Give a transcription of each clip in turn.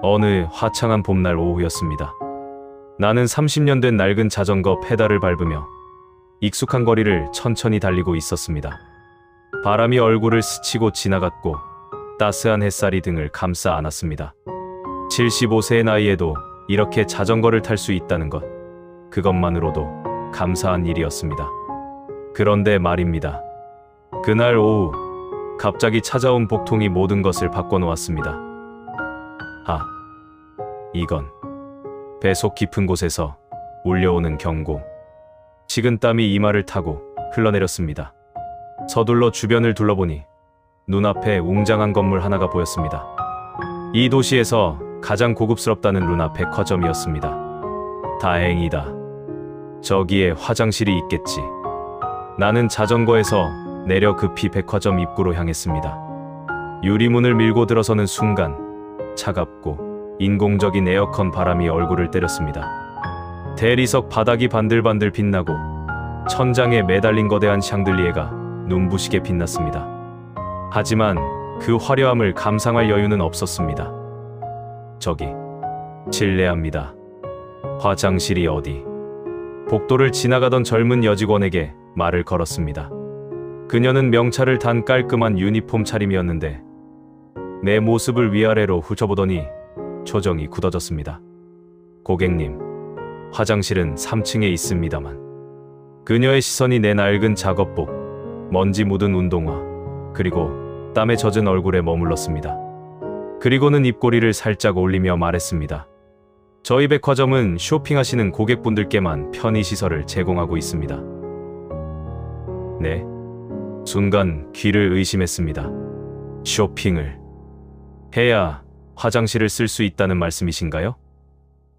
어느 화창한 봄날 오후였습니다. 나는 30년 된 낡은 자전거 페달을 밟으며 익숙한 거리를 천천히 달리고 있었습니다. 바람이 얼굴을 스치고 지나갔고 따스한 햇살이 등을 감싸 안았습니다. 75세의 나이에도 이렇게 자전거를 탈 수 있다는 것, 그것만으로도 감사한 일이었습니다. 그런데 말입니다. 그날 오후 갑자기 찾아온 복통이 모든 것을 바꿔놓았습니다. 이건 배속 깊은 곳에서 울려오는 경고. 식은땀이 이마를 타고 흘러내렸습니다. 서둘러 주변을 둘러보니 눈앞에 웅장한 건물 하나가 보였습니다. 이 도시에서 가장 고급스럽다는 루나 백화점이었습니다. 다행이다. 저기에 화장실이 있겠지. 나는 자전거에서 내려 급히 백화점 입구로 향했습니다. 유리문을 밀고 들어서는 순간 차갑고 인공적인 에어컨 바람이 얼굴을 때렸습니다. 대리석 바닥이 반들반들 빛나고 천장에 매달린 거대한 샹들리에가 눈부시게 빛났습니다. 하지만 그 화려함을 감상할 여유는 없었습니다. 저기, 실례합니다. 화장실이 어디? 복도를 지나가던 젊은 여직원에게 말을 걸었습니다. 그녀는 명찰을 단 깔끔한 유니폼 차림이었는데 내 모습을 위아래로 훑어보더니 표정이 굳어졌습니다. 고객님, 화장실은 3층에 있습니다만. 그녀의 시선이 내 낡은 작업복, 먼지 묻은 운동화, 그리고 땀에 젖은 얼굴에 머물렀습니다. 그리고는 입꼬리를 살짝 올리며 말했습니다. 저희 백화점은 쇼핑하시는 고객분들께만 편의시설을 제공하고 있습니다. 네. 순간 귀를 의심했습니다. 쇼핑을 해야 화장실을 쓸 수 있다는 말씀이신가요?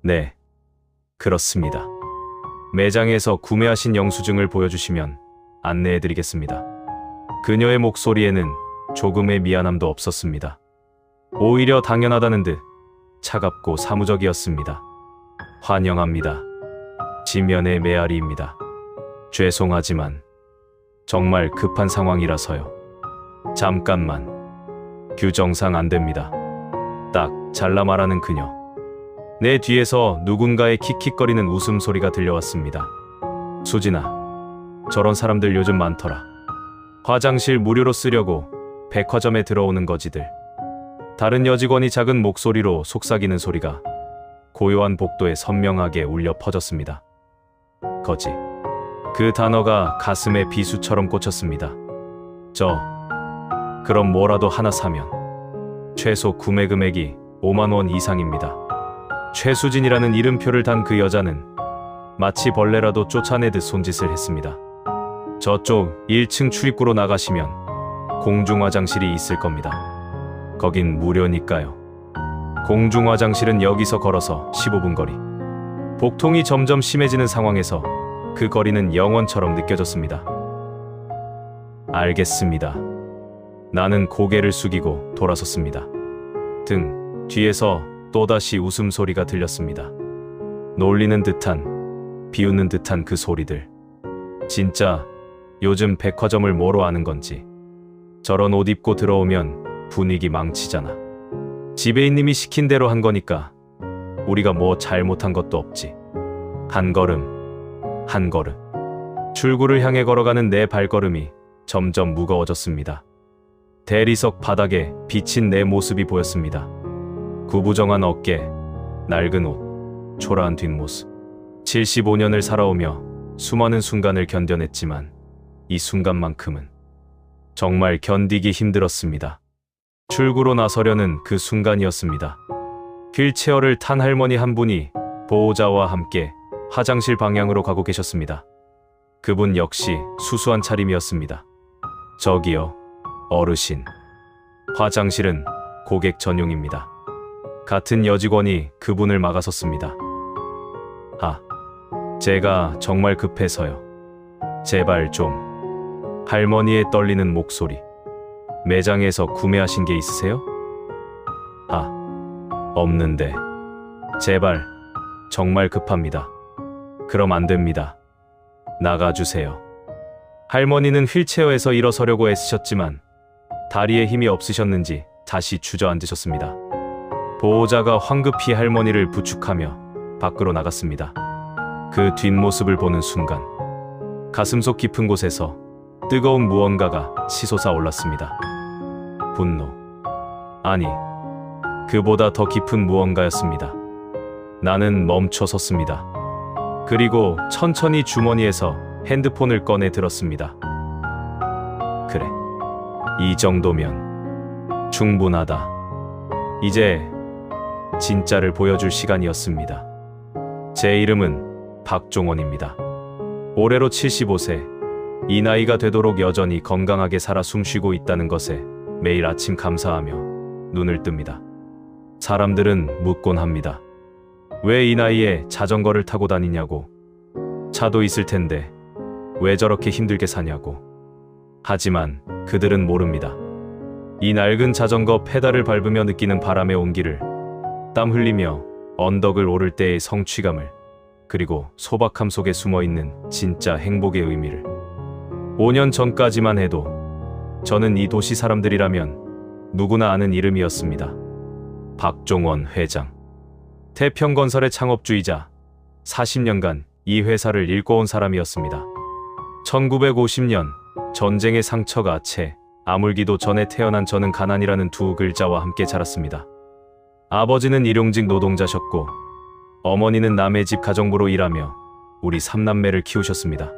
네, 그렇습니다. 매장에서 구매하신 영수증을 보여주시면 안내해드리겠습니다. 그녀의 목소리에는 조금의 미안함도 없었습니다. 오히려 당연하다는 듯 차갑고 사무적이었습니다. 환영합니다. 지면의 메아리입니다. 죄송하지만 정말 급한 상황이라서요. 잠깐만. 규정상 안 됩니다. 딱 잘라 말하는 그녀. 내 뒤에서 누군가의 킥킥거리는 웃음소리가 들려왔습니다. 수진아, 저런 사람들 요즘 많더라. 화장실 무료로 쓰려고 백화점에 들어오는 거지들. 다른 여직원이 작은 목소리로 속삭이는 소리가 고요한 복도에 선명하게 울려 퍼졌습니다. 거지. 그 단어가 가슴에 비수처럼 꽂혔습니다. 그럼 뭐라도 하나 사면 최소 구매 금액이 5만 원 이상입니다. 최수진이라는 이름표를 단 그 여자는 마치 벌레라도 쫓아내듯 손짓을 했습니다. 저쪽 1층 출입구로 나가시면 공중화장실이 있을 겁니다. 거긴 무료니까요. 공중화장실은 여기서 걸어서 15분 거리. 복통이 점점 심해지는 상황에서 그 거리는 영원처럼 느껴졌습니다. 알겠습니다. 나는 고개를 숙이고 돌아섰습니다. 등 뒤에서 또다시 웃음소리가 들렸습니다. 놀리는 듯한, 비웃는 듯한 그 소리들. 진짜 요즘 백화점을 뭐로 아는 건지. 저런 옷 입고 들어오면 분위기 망치잖아. 지배인님이 시킨 대로 한 거니까 우리가 뭐 잘못한 것도 없지. 한 걸음, 한 걸음. 출구를 향해 걸어가는 내 발걸음이 점점 무거워졌습니다. 대리석 바닥에 비친 내 모습이 보였습니다. 구부정한 어깨, 낡은 옷, 초라한 뒷모습. 75년을 살아오며 수많은 순간을 견뎌냈지만 이 순간만큼은 정말 견디기 힘들었습니다. 출구로 나서려는 그 순간이었습니다. 휠체어를 탄 할머니 한 분이 보호자와 함께 화장실 방향으로 가고 계셨습니다. 그분 역시 수수한 차림이었습니다. 저기요, 어르신. 화장실은 고객 전용입니다. 같은 여직원이 그분을 막아섰습니다. 제가 정말 급해서요. 제발 좀. 할머니의 떨리는 목소리. 매장에서 구매하신 게 있으세요? 없는데. 제발, 정말 급합니다. 그럼 안 됩니다. 나가주세요. 할머니는 휠체어에서 일어서려고 애쓰셨지만 다리에 힘이 없으셨는지 다시 주저앉으셨습니다. 보호자가 황급히 할머니를 부축하며 밖으로 나갔습니다. 그 뒷모습을 보는 순간 가슴속 깊은 곳에서 뜨거운 무언가가 치솟아 올랐습니다. 분노. 아니, 그보다 더 깊은 무언가였습니다. 나는 멈춰 섰습니다. 그리고 천천히 주머니에서 핸드폰을 꺼내 들었습니다. 그래, 이 정도면 충분하다. 이제 진짜를 보여줄 시간이었습니다. 제 이름은 박종원입니다. 올해로 75세. 이 나이가 되도록 여전히 건강하게 살아 숨쉬고 있다는 것에 매일 아침 감사하며 눈을 뜹니다. 사람들은 묻곤 합니다. 왜 이 나이에 자전거를 타고 다니냐고. 차도 있을 텐데 왜 저렇게 힘들게 사냐고. 하지만 그들은 모릅니다. 이 낡은 자전거 페달을 밟으며 느끼는 바람의 온기를, 땀 흘리며 언덕을 오를 때의 성취감을, 그리고 소박함 속에 숨어있는 진짜 행복의 의미를. 5년 전까지만 해도 저는 이 도시 사람들이라면 누구나 아는 이름이었습니다. 박종원 회장. 태평건설의 창업주이자 40년간 이 회사를 일궈온 사람이었습니다. 1950년 전쟁의 상처가 채 아물기도 전에 태어난 저는 가난이라는 두 글자와 함께 자랐습니다. 아버지는 일용직 노동자셨고 어머니는 남의 집 가정부로 일하며 우리 3남매를 키우셨습니다.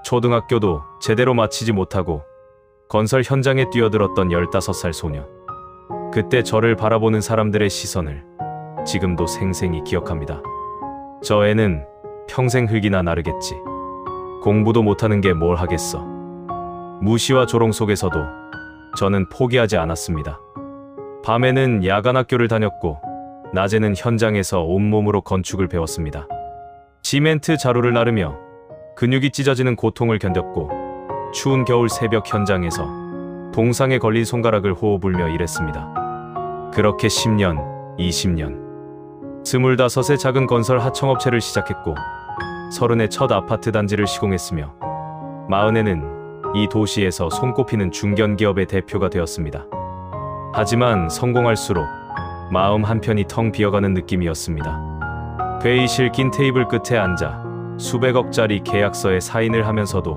초등학교도 제대로 마치지 못하고 건설 현장에 뛰어들었던 15살 소녀. 그때 저를 바라보는 사람들의 시선을 지금도 생생히 기억합니다. 저 애는 평생 흙이나 나르겠지. 공부도 못하는 게 뭘 하겠어. 무시와 조롱 속에서도 저는 포기하지 않았습니다. 밤에는 야간 학교를 다녔고 낮에는 현장에서 온몸으로 건축을 배웠습니다. 시멘트 자루를 나르며 근육이 찢어지는 고통을 견뎠고 추운 겨울 새벽 현장에서 동상에 걸린 손가락을 호호 불며 일했습니다. 그렇게 10년, 20년, 25의 작은 건설 하청업체를 시작했고 30의 첫 아파트 단지를 시공했으며 40에는 이 도시에서 손꼽히는 중견기업의 대표가 되었습니다. 하지만 성공할수록 마음 한편이 텅 비어가는 느낌이었습니다. 회의실 긴 테이블 끝에 앉아 수백억짜리 계약서에 사인을 하면서도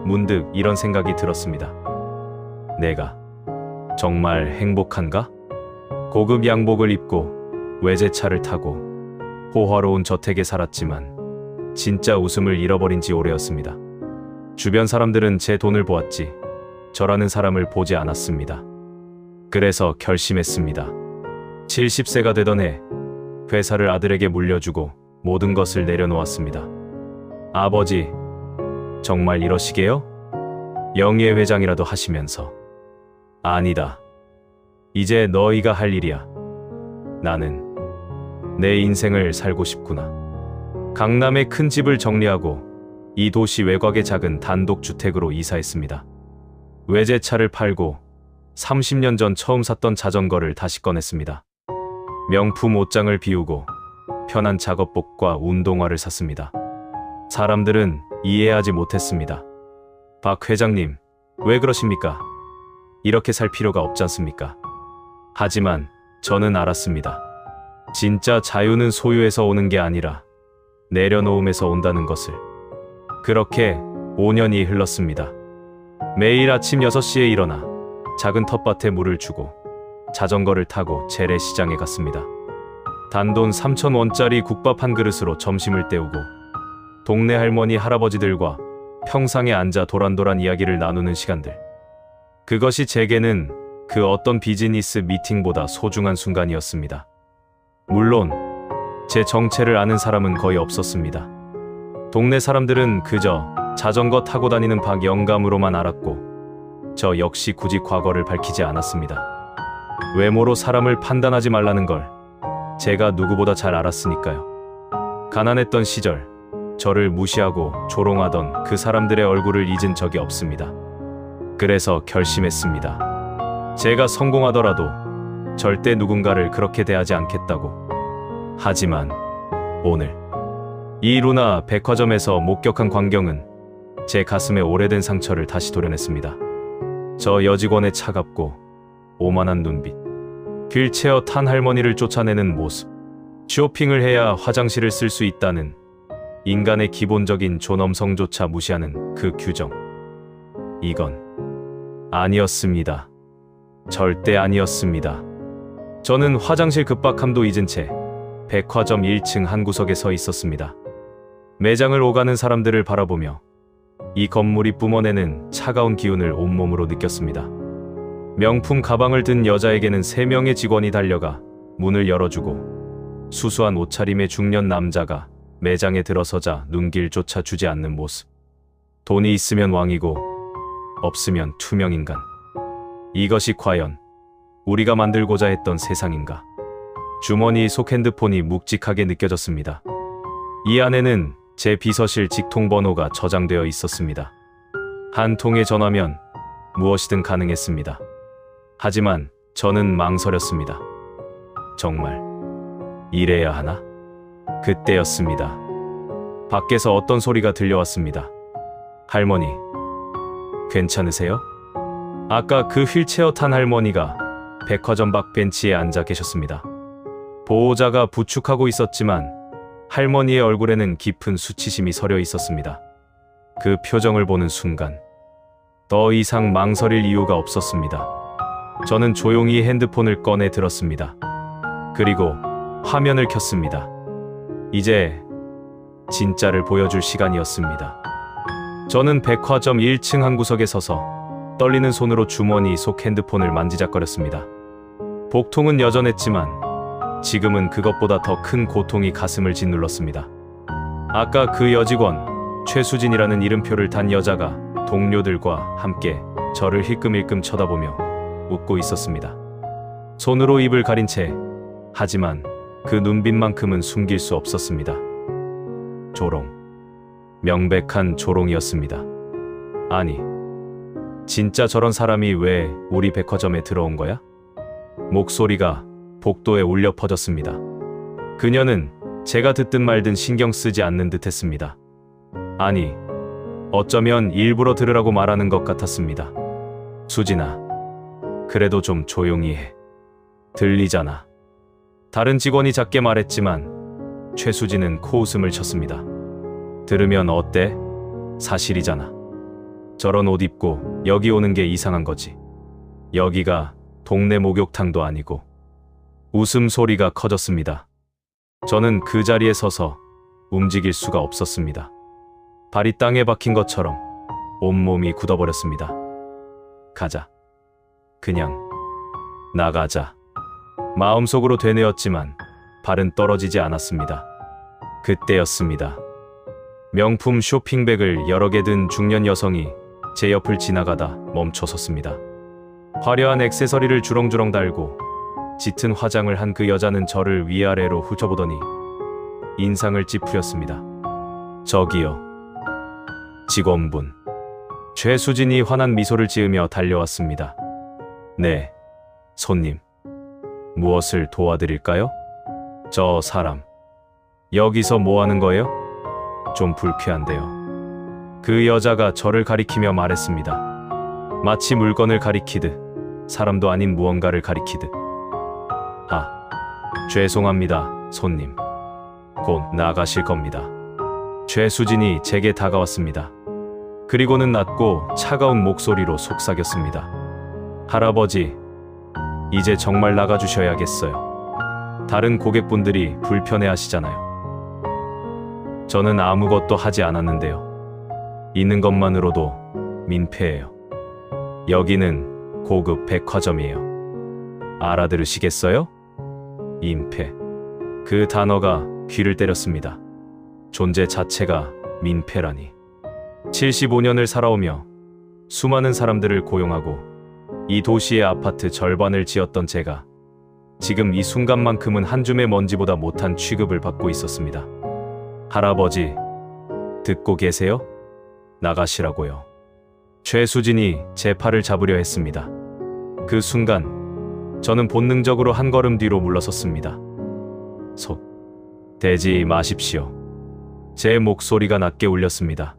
문득 이런 생각이 들었습니다. 내가 정말 행복한가? 고급 양복을 입고 외제차를 타고 호화로운 저택에 살았지만 진짜 웃음을 잃어버린 지 오래였습니다. 주변 사람들은 제 돈을 보았지 저라는 사람을 보지 않았습니다. 그래서 결심했습니다. 70세가 되던 해 회사를 아들에게 물려주고 모든 것을 내려놓았습니다. 아버지, 정말 이러시게요? 영예 회장이라도 하시면서. 아니다. 이제 너희가 할 일이야. 나는 내 인생을 살고 싶구나. 강남의 큰 집을 정리하고 이 도시 외곽의 작은 단독주택으로 이사했습니다. 외제차를 팔고 30년 전 처음 샀던 자전거를 다시 꺼냈습니다. 명품 옷장을 비우고 편한 작업복과 운동화를 샀습니다. 사람들은 이해하지 못했습니다. 박 회장님, 왜 그러십니까? 이렇게 살 필요가 없지 않습니까? 하지만 저는 알았습니다. 진짜 자유는 소유에서 오는 게 아니라 내려놓음에서 온다는 것을. 그렇게 5년이 흘렀습니다. 매일 아침 6시에 일어나 작은 텃밭에 물을 주고 자전거를 타고 재래시장에 갔습니다. 단돈 3,000원짜리 국밥 한 그릇으로 점심을 때우고 동네 할머니 할아버지들과 평상에 앉아 도란도란 이야기를 나누는 시간들. 그것이 제게는 그 어떤 비즈니스 미팅보다 소중한 순간이었습니다. 물론 제 정체를 아는 사람은 거의 없었습니다. 동네 사람들은 그저 자전거 타고 다니는 박영감으로만 알았고 저 역시 굳이 과거를 밝히지 않았습니다. 외모로 사람을 판단하지 말라는 걸 제가 누구보다 잘 알았으니까요. 가난했던 시절 저를 무시하고 조롱하던 그 사람들의 얼굴을 잊은 적이 없습니다. 그래서 결심했습니다. 제가 성공하더라도 절대 누군가를 그렇게 대하지 않겠다고. 하지만 오늘 이 루나 백화점에서 목격한 광경은 제 가슴에 오래된 상처를 다시 도려냈습니다. 저 여직원의 차갑고 오만한 눈빛, 휠체어 탄 할머니를 쫓아내는 모습. 쇼핑을 해야 화장실을 쓸 수 있다는 인간의 기본적인 존엄성조차 무시하는 그 규정. 이건 아니었습니다. 절대 아니었습니다. 저는 화장실 급박함도 잊은 채 백화점 1층 한 구석에 서 있었습니다. 매장을 오가는 사람들을 바라보며 이 건물이 뿜어내는 차가운 기운을 온몸으로 느꼈습니다. 명품 가방을 든 여자에게는 3명의 직원이 달려가 문을 열어주고 수수한 옷차림의 중년 남자가 매장에 들어서자 눈길조차 주지 않는 모습. 돈이 있으면 왕이고 없으면 투명인간. 이것이 과연 우리가 만들고자 했던 세상인가? 주머니 속 핸드폰이 묵직하게 느껴졌습니다. 이 안에는 제 비서실 직통번호가 저장되어 있었습니다. 한 통의 전화면 무엇이든 가능했습니다. 하지만 저는 망설였습니다. 정말 이래야 하나? 그때였습니다. 밖에서 어떤 소리가 들려왔습니다. 할머니, 괜찮으세요? 아까 그 휠체어 탄 할머니가 백화점 밖 벤치에 앉아 계셨습니다. 보호자가 부축하고 있었지만 할머니의 얼굴에는 깊은 수치심이 서려 있었습니다. 그 표정을 보는 순간 더 이상 망설일 이유가 없었습니다. 저는 조용히 핸드폰을 꺼내 들었습니다. 그리고 화면을 켰습니다. 이제 진짜를 보여줄 시간이었습니다. 저는 백화점 1층 한 구석에 서서 떨리는 손으로 주머니 속 핸드폰을 만지작거렸습니다. 복통은 여전했지만 지금은 그것보다 더 큰 고통이 가슴을 짓눌렀습니다. 아까 그 여직원, 최수진이라는 이름표를 단 여자가 동료들과 함께 저를 힐끔힐끔 쳐다보며 웃고 있었습니다. 손으로 입을 가린 채, 하지만 그 눈빛만큼은 숨길 수 없었습니다. 조롱. 명백한 조롱이었습니다. 아니, 진짜 저런 사람이 왜 우리 백화점에 들어온 거야? 목소리가 복도에 울려 퍼졌습니다. 그녀는 제가 듣든 말든 신경 쓰지 않는 듯 했습니다. 아니, 어쩌면 일부러 들으라고 말하는 것 같았습니다. 수진아, 그래도 좀 조용히 해. 들리잖아. 다른 직원이 작게 말했지만 최수진은 코웃음을 쳤습니다. 들으면 어때? 사실이잖아. 저런 옷 입고 여기 오는 게 이상한 거지. 여기가 동네 목욕탕도 아니고. 웃음소리가 커졌습니다. 저는 그 자리에 서서 움직일 수가 없었습니다. 발이 땅에 박힌 것처럼 온몸이 굳어버렸습니다. 가자. 그냥 나가자. 마음속으로 되뇌었지만 발은 떨어지지 않았습니다. 그때였습니다. 명품 쇼핑백을 여러 개 든 중년 여성이 제 옆을 지나가다 멈춰섰습니다. 화려한 액세서리를 주렁주렁 달고 짙은 화장을 한 그 여자는 저를 위아래로 훑어보더니 인상을 찌푸렸습니다. 저기요. 직원분. 최수진이 환한 미소를 지으며 달려왔습니다. 네, 손님. 무엇을 도와드릴까요? 저 사람. 여기서 뭐 하는 거예요? 좀 불쾌한데요. 그 여자가 저를 가리키며 말했습니다. 마치 물건을 가리키듯, 사람도 아닌 무언가를 가리키듯. 아, 죄송합니다, 손님. 곧 나가실 겁니다. 최수진이 제게 다가왔습니다. 그리고는 낮고 차가운 목소리로 속삭였습니다. 할아버지, 이제 정말 나가주셔야겠어요. 다른 고객분들이 불편해하시잖아요. 저는 아무것도 하지 않았는데요. 있는 것만으로도 민폐예요. 여기는 고급 백화점이에요. 알아들으시겠어요? 민폐. 그 단어가 귀를 때렸습니다. 존재 자체가 민폐라니. 75년을 살아오며 수많은 사람들을 고용하고 이 도시의 아파트 절반을 지었던 제가 지금 이 순간만큼은 한 줌의 먼지보다 못한 취급을 받고 있었습니다. 할아버지, 듣고 계세요? 나가시라고요. 최수진이 제 팔을 잡으려 했습니다. 그 순간 저는 본능적으로 한 걸음 뒤로 물러섰습니다. 손 대지 마십시오. 제 목소리가 낮게 울렸습니다.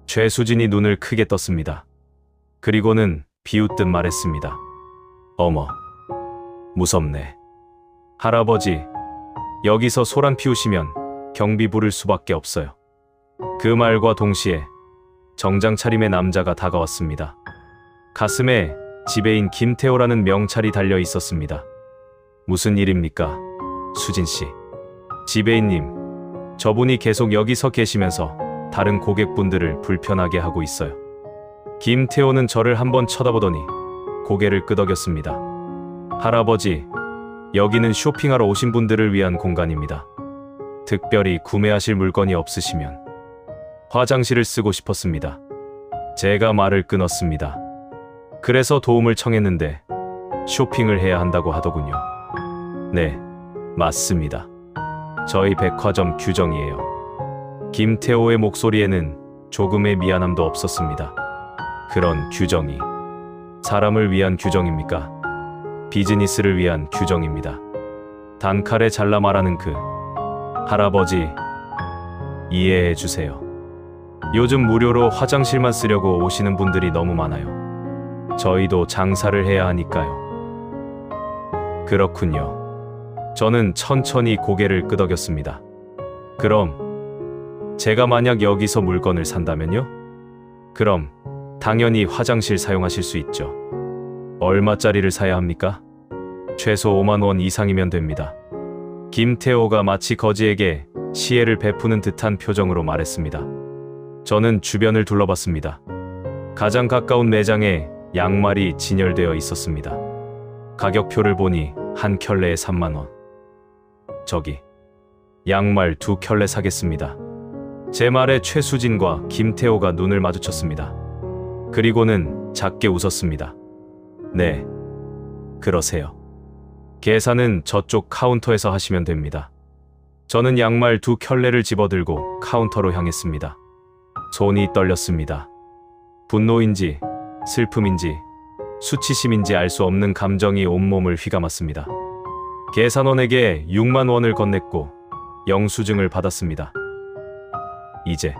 최수진이 눈을 크게 떴습니다. 그리고는 비웃듯 말했습니다. 어머, 무섭네. 할아버지, 여기서 소란 피우시면 경비 부를 수밖에 없어요. 그 말과 동시에 정장 차림의 남자가 다가왔습니다. 가슴에 지배인 김태호라는 명찰이 달려 있었습니다. 무슨 일입니까, 수진 씨? 지배인님, 저분이 계속 여기 서 계시면서 다른 고객분들을 불편하게 하고 있어요. 김태호는 저를 한번 쳐다보더니 고개를 끄덕였습니다. 할아버지, 여기는 쇼핑하러 오신 분들을 위한 공간입니다. 특별히 구매하실 물건이 없으시면 화장실을 쓰고 싶었습니다. 제가 말을 끊었습니다. 그래서 도움을 청했는데 쇼핑을 해야 한다고 하더군요. 네, 맞습니다. 저희 백화점 규정이에요. 김태호의 목소리에는 조금의 미안함도 없었습니다. 그런 규정이 사람을 위한 규정입니까? 비즈니스를 위한 규정입니다. 단칼에 잘라 말하는 그 할아버지, 이해해 주세요. 요즘 무료로 화장실만 쓰려고 오시는 분들이 너무 많아요. 저희도 장사를 해야 하니까요. 그렇군요. 저는 천천히 고개를 끄덕였습니다. 그럼 제가 만약 여기서 물건을 산다면요? 그럼 당연히 화장실 사용하실 수 있죠. 얼마짜리를 사야 합니까? 최소 5만 원 이상이면 됩니다. 김태호가 마치 거지에게 시혜를 베푸는 듯한 표정으로 말했습니다. 저는 주변을 둘러봤습니다. 가장 가까운 매장에 양말이 진열되어 있었습니다. 가격표를 보니 한 켤레에 3만 원. 저기, 양말 2켤레 사겠습니다. 제 말에 최수진과 김태호가 눈을 마주쳤습니다. 그리고는 작게 웃었습니다. 네, 그러세요. 계산은 저쪽 카운터에서 하시면 됩니다. 저는 양말 2켤레를 집어들고 카운터로 향했습니다. 손이 떨렸습니다. 분노인지 슬픔인지 수치심인지 알 수 없는 감정이 온몸을 휘감았습니다. 계산원에게 6만 원을 건넸고 영수증을 받았습니다. 이제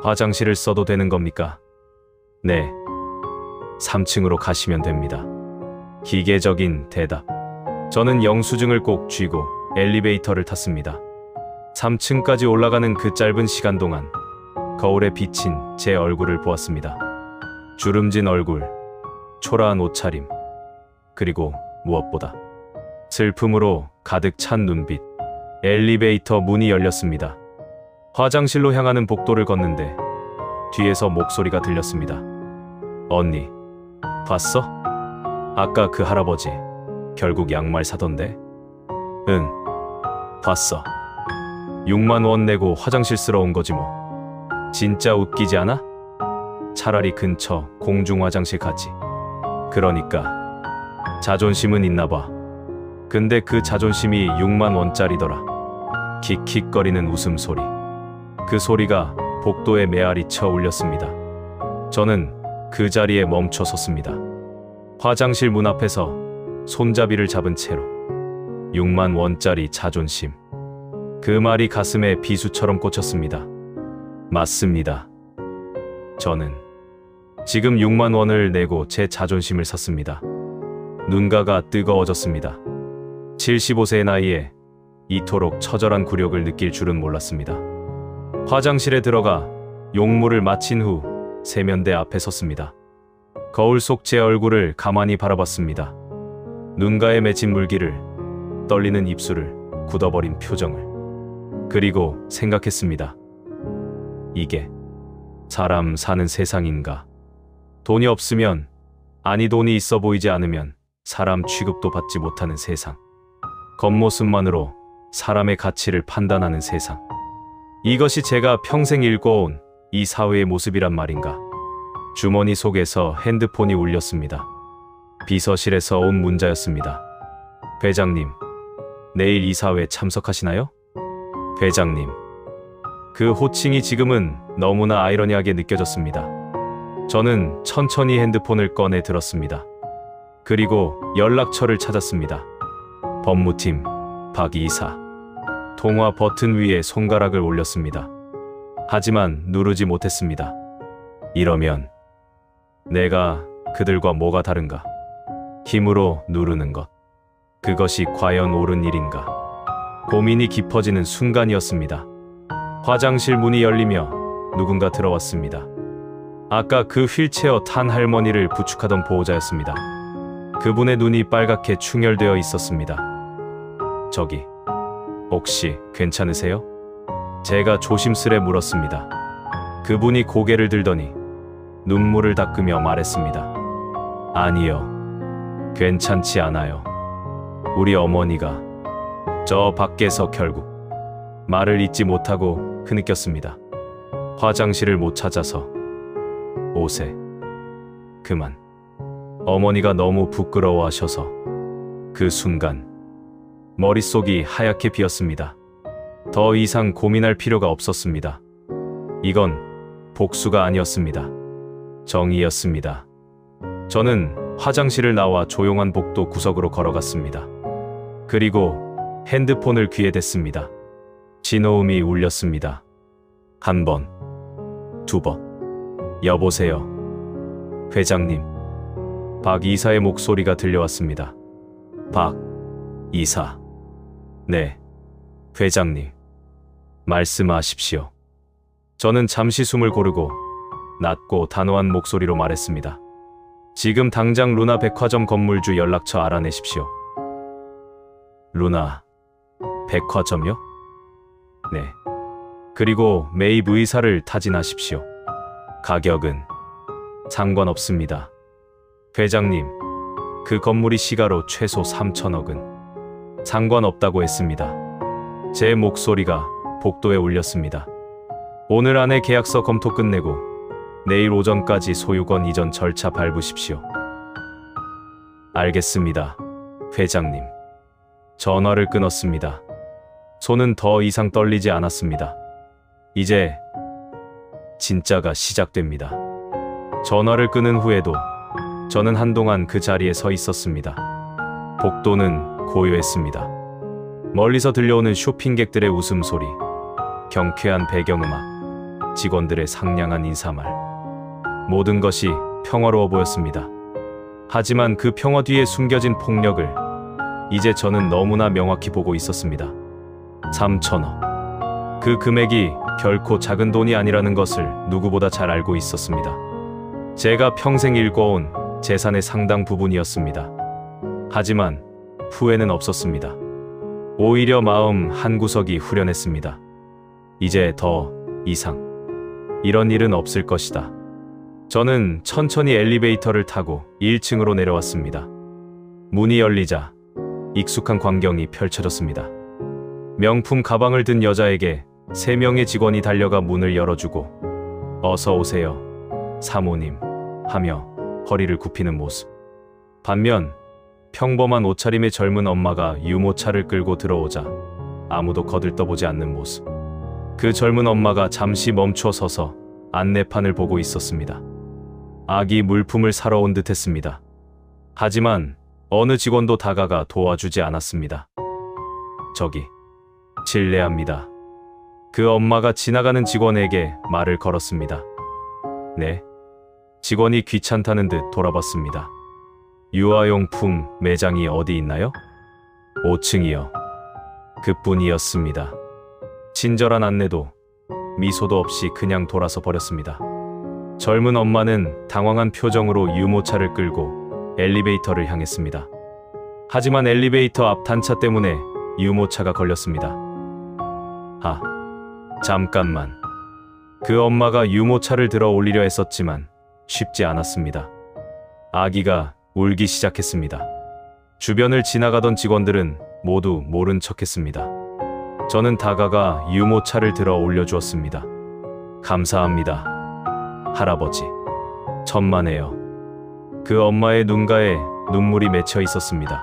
화장실을 써도 되는 겁니까? 네, 3층으로 가시면 됩니다. 기계적인 대답. 저는 영수증을 꼭 쥐고 엘리베이터를 탔습니다. 3층까지 올라가는 그 짧은 시간 동안 거울에 비친 제 얼굴을 보았습니다. 주름진 얼굴, 초라한 옷차림, 그리고 무엇보다 슬픔으로 가득 찬 눈빛. 엘리베이터 문이 열렸습니다. 화장실로 향하는 복도를 걷는데 뒤에서 목소리가 들렸습니다. 언니, 봤어? 아까 그 할아버지 결국 양말 사던데? 응, 봤어. 6만 원 내고 화장실 쓰러 온 거지 뭐. 진짜 웃기지 않아? 차라리 근처 공중 화장실 가지. 그러니까 자존심은 있나 봐. 근데 그 자존심이 6만 원짜리더라. 킥킥거리는 웃음소리. 그 소리가 복도에 메아리 쳐 울렸습니다. 저는 그 자리에 멈춰 섰습니다. 화장실 문 앞에서 손잡이를 잡은 채로 6만 원짜리 자존심. 그 말이 가슴에 비수처럼 꽂혔습니다. 맞습니다. 저는 지금 6만 원을 내고 제 자존심을 샀습니다. 눈가가 뜨거워졌습니다. 75세의 나이에 이토록 처절한 굴욕을 느낄 줄은 몰랐습니다. 화장실에 들어가 용무를 마친 후 세면대 앞에 섰습니다. 거울 속 제 얼굴을 가만히 바라봤습니다. 눈가에 맺힌 물기를, 떨리는 입술을, 굳어버린 표정을. 그리고 생각했습니다. 이게 사람 사는 세상인가? 돈이 없으면, 아니 돈이 있어 보이지 않으면 사람 취급도 받지 못하는 세상. 겉모습만으로 사람의 가치를 판단하는 세상. 이것이 제가 평생 읽어온 이 사회의 모습이란 말인가? 주머니 속에서 핸드폰이 울렸습니다. 비서실에서 온 문자였습니다. 회장님, 내일 이사회 참석하시나요? 회장님. 그 호칭이 지금은 너무나 아이러니하게 느껴졌습니다. 저는 천천히 핸드폰을 꺼내 들었습니다. 그리고 연락처를 찾았습니다. 법무팀 박 이사. 통화 버튼 위에 손가락을 올렸습니다. 하지만 누르지 못했습니다. 이러면 내가 그들과 뭐가 다른가? 힘으로 누르는 것. 그것이 과연 옳은 일인가? 고민이 깊어지는 순간이었습니다. 화장실 문이 열리며 누군가 들어왔습니다. 아까 그 휠체어 탄 할머니를 부축하던 보호자였습니다. 그분의 눈이 빨갛게 충혈되어 있었습니다. 저기, 혹시 괜찮으세요? 제가 조심스레 물었습니다. 그분이 고개를 들더니 눈물을 닦으며 말했습니다. 아니요, 괜찮지 않아요. 우리 어머니가 저 밖에서 결국 말을 잇지 못하고 흐느꼈습니다. 화장실을 못 찾아서 옷에 그만. 어머니가 너무 부끄러워하셔서 그 순간 머릿속이 하얗게 비었습니다. 더 이상 고민할 필요가 없었습니다. 이건 복수가 아니었습니다. 정의였습니다. 저는 화장실을 나와 조용한 복도 구석으로 걸어갔습니다. 그리고 핸드폰을 귀에 댔습니다. 진호음이 울렸습니다. 한 번, 두 번. 여보세요. 회장님. 박 이사의 목소리가 들려왔습니다. 박 이사. 네, 회장님. 말씀하십시오. 저는 잠시 숨을 고르고 낮고 단호한 목소리로 말했습니다. 지금 당장 루나 백화점 건물주 연락처 알아내십시오. 루나 백화점요? 네. 그리고 매입 의사를 타진하십시오. 가격은 상관없습니다. 회장님, 그 건물이 시가로 최소 3천억은 상관없다고 했습니다. 제 목소리가 복도에 울렸습니다. 오늘 안에 계약서 검토 끝내고 내일 오전까지 소유권 이전 절차 밟으십시오. 알겠습니다, 회장님. 전화를 끊었습니다. 손은 더 이상 떨리지 않았습니다. 이제 진짜가 시작됩니다. 전화를 끊은 후에도 저는 한동안 그 자리에 서 있었습니다. 복도는 고요했습니다. 멀리서 들려오는 쇼핑객들의 웃음소리, 경쾌한 배경음악, 직원들의 상냥한 인사말. 모든 것이 평화로워 보였습니다. 하지만 그 평화 뒤에 숨겨진 폭력을 이제 저는 너무나 명확히 보고 있었습니다. 3천억. 그 금액이 결코 작은 돈이 아니라는 것을 누구보다 잘 알고 있었습니다. 제가 평생 일궈온 재산의 상당 부분이었습니다. 하지만 후회는 없었습니다. 오히려 마음 한구석이 후련했습니다. 이제 더 이상 이런 일은 없을 것이다. 저는 천천히 엘리베이터를 타고 1층으로 내려왔습니다. 문이 열리자 익숙한 광경이 펼쳐졌습니다. 명품 가방을 든 여자에게 3명의 직원이 달려가 문을 열어주고 어서 오세요, 사모님 하며 허리를 굽히는 모습. 반면 평범한 옷차림의 젊은 엄마가 유모차를 끌고 들어오자 아무도 거들떠보지 않는 모습. 그 젊은 엄마가 잠시 멈춰 서서 안내판을 보고 있었습니다. 아기 물품을 사러 온 듯했습니다. 하지만 어느 직원도 다가가 도와주지 않았습니다. 저기, 실례합니다. 그 엄마가 지나가는 직원에게 말을 걸었습니다. 네? 직원이 귀찮다는 듯 돌아봤습니다. 유아용품 매장이 어디 있나요? 5층이요. 그뿐이었습니다. 친절한 안내도 미소도 없이 그냥 돌아서 버렸습니다. 젊은 엄마는 당황한 표정으로 유모차를 끌고 엘리베이터를 향했습니다. 하지만 엘리베이터 앞 단차 때문에 유모차가 걸렸습니다. 잠깐만. 그 엄마가 유모차를 들어 올리려 했었지만 쉽지 않았습니다. 아기가 울기 시작했습니다. 주변을 지나가던 직원들은 모두 모른 척했습니다. 저는 다가가 유모차를 들어 올려주었습니다. 감사합니다, 할아버지. 천만에요. 그 엄마의 눈가에 눈물이 맺혀 있었습니다.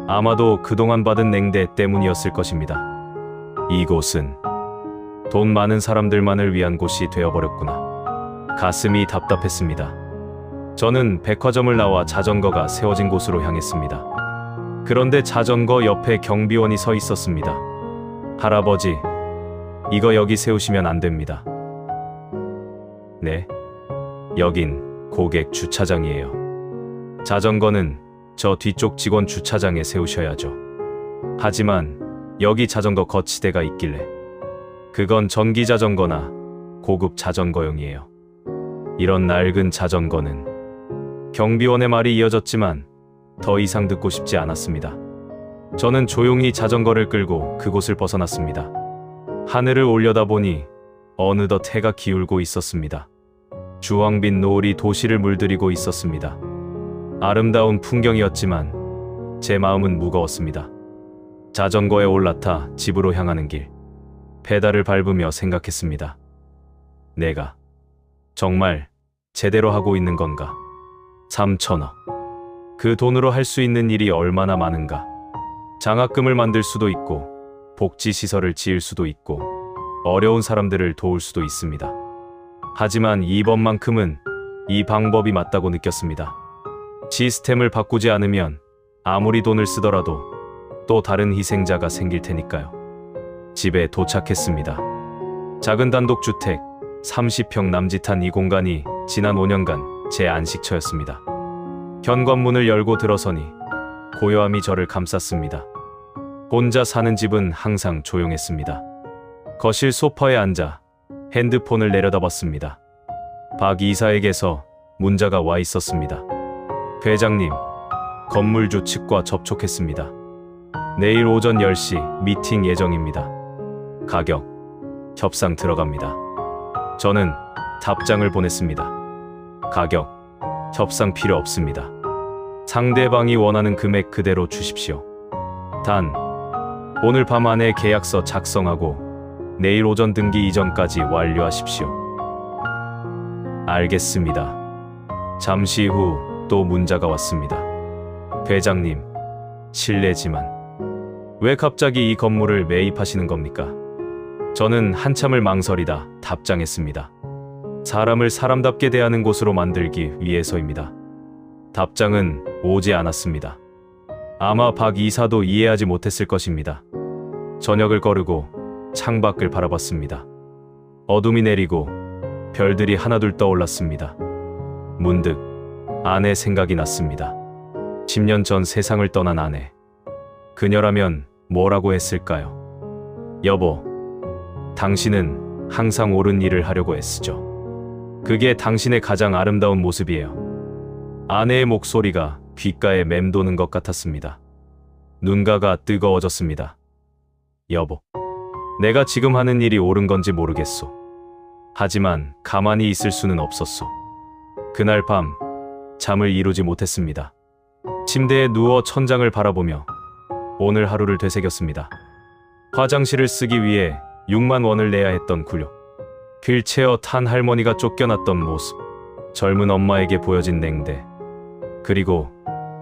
아마도 그동안 받은 냉대 때문이었을 것입니다. 이곳은 돈 많은 사람들만을 위한 곳이 되어버렸구나. 가슴이 답답했습니다. 저는 백화점을 나와 자전거가 세워진 곳으로 향했습니다. 그런데 자전거 옆에 경비원이 서 있었습니다. 할아버지, 이거 여기 세우시면 안 됩니다. 네? 여긴 고객 주차장이에요. 자전거는 저 뒤쪽 직원 주차장에 세우셔야죠. 하지만 여기 자전거 거치대가 있길래 그건 전기 자전거나 고급 자전거용이에요. 이런 낡은 자전거는 경비원의 말이 이어졌지만 더 이상 듣고 싶지 않았습니다. 저는 조용히 자전거를 끌고 그곳을 벗어났습니다. 하늘을 올려다보니 어느덧 해가 기울고 있었습니다. 주황빛 노을이 도시를 물들이고 있었습니다. 아름다운 풍경이었지만 제 마음은 무거웠습니다. 자전거에 올라타 집으로 향하는 길, 페달을 밟으며 생각했습니다. 내가 정말 제대로 하고 있는 건가? 3천억. 그 돈으로 할 수 있는 일이 얼마나 많은가? 장학금을 만들 수도 있고, 복지시설을 지을 수도 있고, 어려운 사람들을 도울 수도 있습니다. 하지만 이번만큼은 이 방법이 맞다고 느꼈습니다. 시스템을 바꾸지 않으면 아무리 돈을 쓰더라도 또 다른 희생자가 생길 테니까요. 집에 도착했습니다. 작은 단독주택, 30평 남짓한 이 공간이 지난 5년간 제 안식처였습니다. 현관문을 열고 들어서니 고요함이 저를 감쌌습니다. 혼자 사는 집은 항상 조용했습니다. 거실 소파에 앉아 핸드폰을 내려다봤습니다. 박 이사에게서 문자가 와 있었습니다. 회장님, 건물주 측과 접촉했습니다. 내일 오전 10시 미팅 예정입니다. 가격, 협상 들어갑니다. 저는 답장을 보냈습니다. 가격, 협상 필요 없습니다. 상대방이 원하는 금액 그대로 주십시오. 단, 오늘 밤 안에 계약서 작성하고 내일 오전 등기 이전까지 완료하십시오. 알겠습니다. 잠시 후 또 문자가 왔습니다. 회장님, 실례지만 왜 갑자기 이 건물을 매입하시는 겁니까? 저는 한참을 망설이다 답장했습니다. 사람을 사람답게 대하는 곳으로 만들기 위해서입니다. 답장은 오지 않았습니다. 아마 박 이사도 이해하지 못했을 것입니다. 저녁을 거르고 창밖을 바라봤습니다. 어둠이 내리고 별들이 하나둘 떠올랐습니다. 문득 아내 생각이 났습니다. 10년 전 세상을 떠난 아내. 그녀라면 뭐라고 했을까요? 여보, 당신은 항상 옳은 일을 하려고 애쓰죠. 그게 당신의 가장 아름다운 모습이에요. 아내의 목소리가 귓가에 맴도는 것 같았습니다. 눈가가 뜨거워졌습니다. 여보, 내가 지금 하는 일이 옳은 건지 모르겠소. 하지만 가만히 있을 수는 없었소. 그날 밤 잠을 이루지 못했습니다. 침대에 누워 천장을 바라보며 오늘 하루를 되새겼습니다. 화장실을 쓰기 위해 6만 원을 내야 했던 굴욕, 휠체어 탄 할머니가 쫓겨났던 모습, 젊은 엄마에게 보여진 냉대, 그리고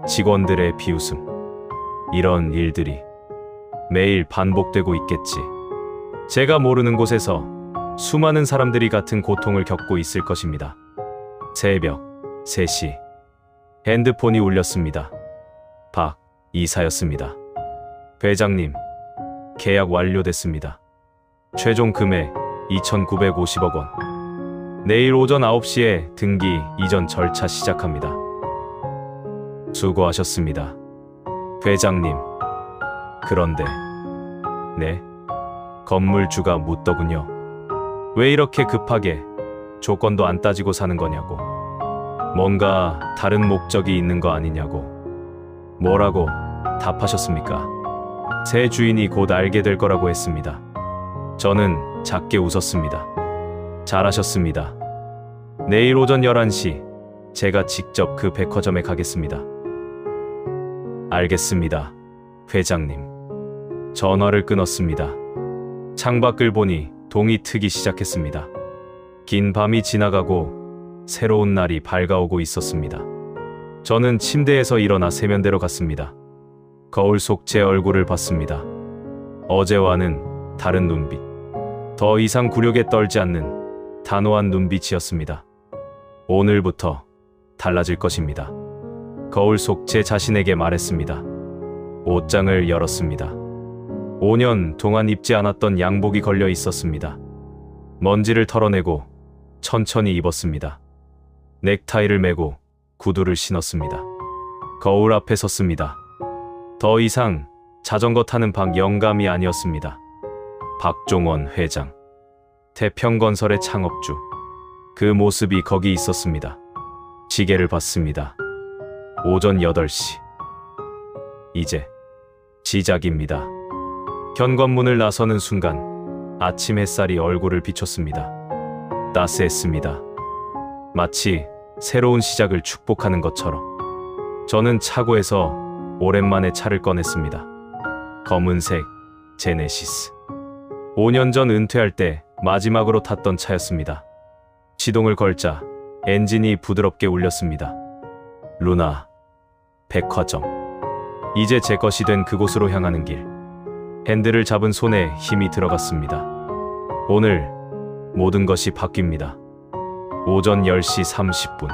직원들의 비웃음. 이런 일들이 매일 반복되고 있겠지. 제가 모르는 곳에서 수많은 사람들이 같은 고통을 겪고 있을 것입니다. 새벽 3시 핸드폰이 울렸습니다. 박 이사였습니다. 회장님, 계약 완료됐습니다. 최종 금액 2,950억 원. 내일 오전 9시에 등기 이전 절차 시작합니다. 수고하셨습니다. 회장님. 그런데, 네? 건물주가 묻더군요. 왜 이렇게 급하게 조건도 안 따지고 사는 거냐고. 뭔가 다른 목적이 있는 거 아니냐고. 뭐라고 답하셨습니까? 새 주인이 곧 알게 될 거라고 했습니다. 저는 작게 웃었습니다. 잘하셨습니다. 내일 오전 11시 제가 직접 그 백화점에 가겠습니다. 알겠습니다, 회장님. 전화를 끊었습니다. 창밖을 보니 동이 트기 시작했습니다. 긴 밤이 지나가고 새로운 날이 밝아오고 있었습니다. 저는 침대에서 일어나 세면대로 갔습니다. 거울 속 제 얼굴을 봤습니다. 어제와는 다른 눈빛. 더 이상 굴욕에 떨지 않는 단호한 눈빛이었습니다. 오늘부터 달라질 것입니다. 거울 속 제 자신에게 말했습니다. 옷장을 열었습니다. 5년 동안 입지 않았던 양복이 걸려 있었습니다. 먼지를 털어내고 천천히 입었습니다. 넥타이를 매고 구두를 신었습니다. 거울 앞에 섰습니다. 더 이상 자전거 타는 박영감이 아니었습니다. 박종원 회장, 태평건설의 창업주. 그 모습이 거기 있었습니다. 시계를 봤습니다. 오전 8시. 이제 시작입니다. 현관문을 나서는 순간 아침 햇살이 얼굴을 비췄습니다. 따스했습니다. 마치 새로운 시작을 축복하는 것처럼. 저는 차고에서 오랜만에 차를 꺼냈습니다. 검은색 제네시스. 5년 전 은퇴할 때 마지막으로 탔던 차였습니다. 시동을 걸자 엔진이 부드럽게 울렸습니다. 루나 백화점. 이제 제 것이 된 그곳으로 향하는 길. 핸들을 잡은 손에 힘이 들어갔습니다. 오늘 모든 것이 바뀝니다. 오전 10시 30분.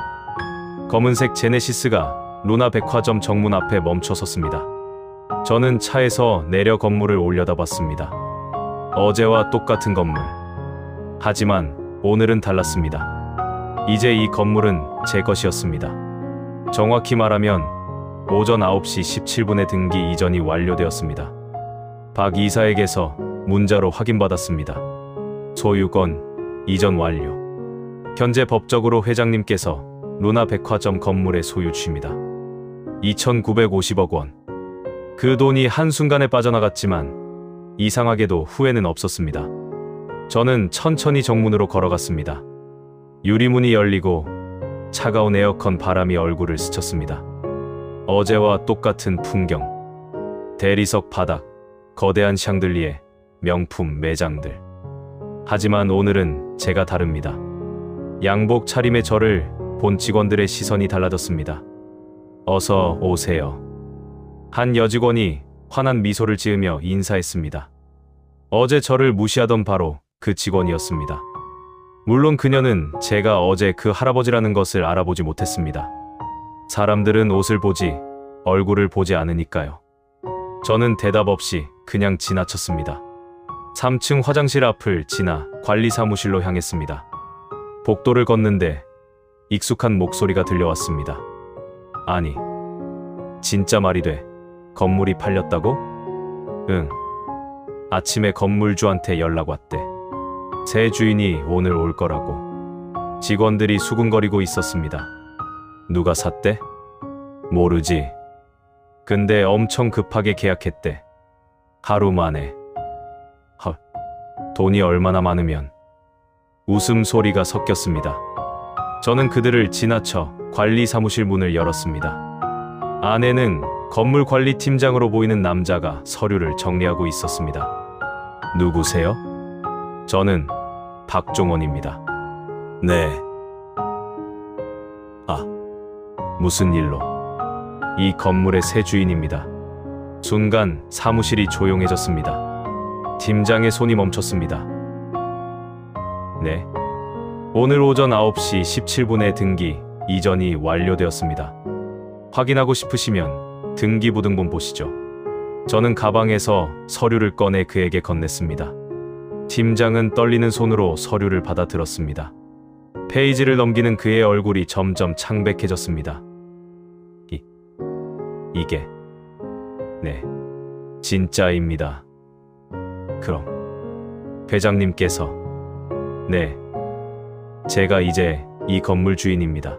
검은색 제네시스가 루나 백화점 정문 앞에 멈춰 섰습니다. 저는 차에서 내려 건물을 올려다봤습니다. 어제와 똑같은 건물. 하지만 오늘은 달랐습니다. 이제 이 건물은 제 것이었습니다. 정확히 말하면 오전 9시 17분에 등기 이전이 완료되었습니다. 박 이사에게서 문자로 확인받았습니다. 소유권 이전 완료. 현재 법적으로 회장님께서 루나 백화점 건물의 소유주입니다. 2,950억 원. 그 돈이 한순간에 빠져나갔지만 이상하게도 후회는 없었습니다. 저는 천천히 정문으로 걸어갔습니다. 유리문이 열리고 차가운 에어컨 바람이 얼굴을 스쳤습니다. 어제와 똑같은 풍경. 대리석 바닥, 거대한 샹들리에, 명품 매장들. 하지만 오늘은 제가 다릅니다. 양복 차림의 저를 본 직원들의 시선이 달라졌습니다. 어서 오세요. 한 여직원이 환한 미소를 지으며 인사했습니다. 어제 저를 무시하던 바로 그 직원이었습니다. 물론 그녀는 제가 어제 그 할아버지라는 것을 알아보지 못했습니다. 사람들은 옷을 보지 얼굴을 보지 않으니까요. 저는 대답 없이 그냥 지나쳤습니다. 3층 화장실 앞을 지나 관리사무실로 향했습니다. 복도를 걷는데 익숙한 목소리가 들려왔습니다. 아니, 진짜 말이 돼. 건물이 팔렸다고? 응. 아침에 건물주한테 연락 왔대. 새 주인이 오늘 올 거라고. 직원들이 수군거리고 있었습니다. 누가 샀대? 모르지. 근데 엄청 급하게 계약했대. 하루 만에. 헐, 돈이 얼마나 많으면. 웃음소리가 섞였습니다. 저는 그들을 지나쳐 관리 사무실 문을 열었습니다. 안에는 건물관리팀장으로 보이는 남자가 서류를 정리하고 있었습니다. 누구세요? 저는 박종원입니다. 네. 아, 무슨 일로? 이 건물의 새 주인입니다. 순간 사무실이 조용해졌습니다. 팀장의 손이 멈췄습니다. 네. 오늘 오전 9시 17분에 등기 이전이 완료되었습니다. 확인하고 싶으시면 등기부등본 보시죠. 저는 가방에서 서류를 꺼내 그에게 건넸습니다. 팀장은 떨리는 손으로 서류를 받아들었습니다. 페이지를 넘기는 그의 얼굴이 점점 창백해졌습니다. 이게 네, 진짜입니다. 그럼 회장님께서 네, 제가 이제 이 건물 주인입니다.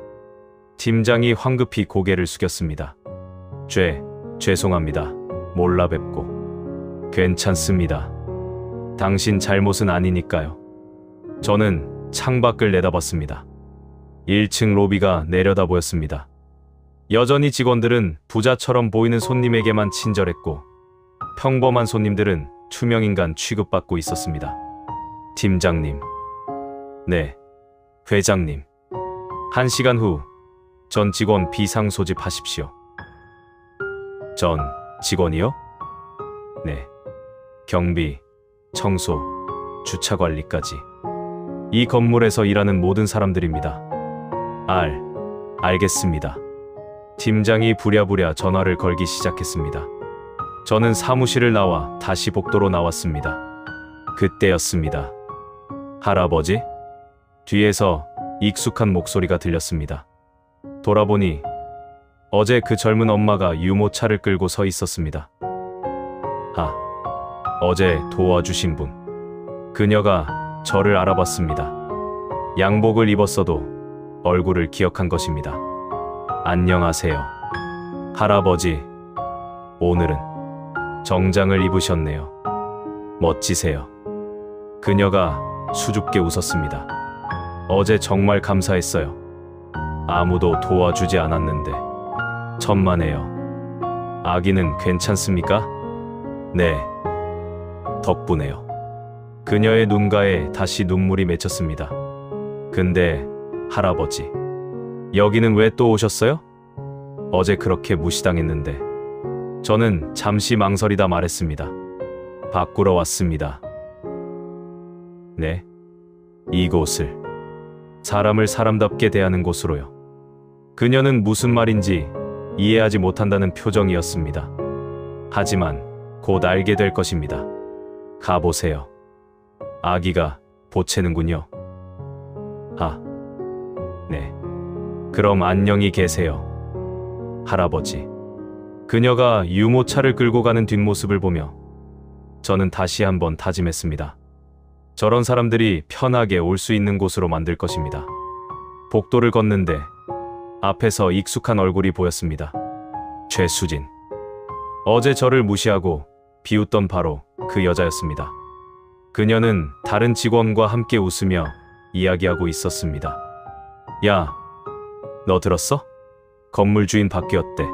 팀장이 황급히 고개를 숙였습니다. 죄송합니다. 몰라 뵙고. 괜찮습니다. 당신 잘못은 아니니까요. 저는 창밖을 내다봤습니다. 1층 로비가 내려다 보였습니다. 여전히 직원들은 부자처럼 보이는 손님에게만 친절했고 평범한 손님들은 투명인간 취급받고 있었습니다. 팀장님. 네, 회장님. 1시간 후 전 직원 비상 소집하십시오. 전 직원이요? 네. 경비, 청소, 주차 관리까지. 이 건물에서 일하는 모든 사람들입니다. 알겠습니다. 팀장이 부랴부랴 전화를 걸기 시작했습니다. 저는 사무실을 나와 다시 복도로 나왔습니다. 그때였습니다. 할아버지? 뒤에서 익숙한 목소리가 들렸습니다. 돌아보니 어제 그 젊은 엄마가 유모차를 끌고 서 있었습니다. 어제 도와주신 분. 그녀가 저를 알아봤습니다. 양복을 입었어도 얼굴을 기억한 것입니다. 안녕하세요. 할아버지. 오늘은 정장을 입으셨네요. 멋지세요. 그녀가 수줍게 웃었습니다. 어제 정말 감사했어요. 아무도 도와주지 않았는데. 천만에요. 아기는 괜찮습니까? 네. 덕분에요. 그녀의 눈가에 다시 눈물이 맺혔습니다. 근데 할아버지, 여기는 왜 또 오셨어요? 어제 그렇게 무시당했는데. 저는 잠시 망설이다 말했습니다. 바꾸러 왔습니다. 네? 이곳을 사람을 사람답게 대하는 곳으로요. 그녀는 무슨 말인지 이해하지 못한다는 표정이었습니다. 하지만 곧 알게 될 것입니다. 가보세요. 아기가 보채는군요. 네. 그럼 안녕히 계세요. 할아버지. 그녀가 유모차를 끌고 가는 뒷모습을 보며 저는 다시 한번 다짐했습니다. 저런 사람들이 편하게 올 수 있는 곳으로 만들 것입니다. 복도를 걷는데 앞에서 익숙한 얼굴이 보였습니다. 최수진. 어제 저를 무시하고 비웃던 바로 그 여자였습니다. 그녀는 다른 직원과 함께 웃으며 이야기하고 있었습니다. 야, 너 들었어? 건물 주인 바뀌었대.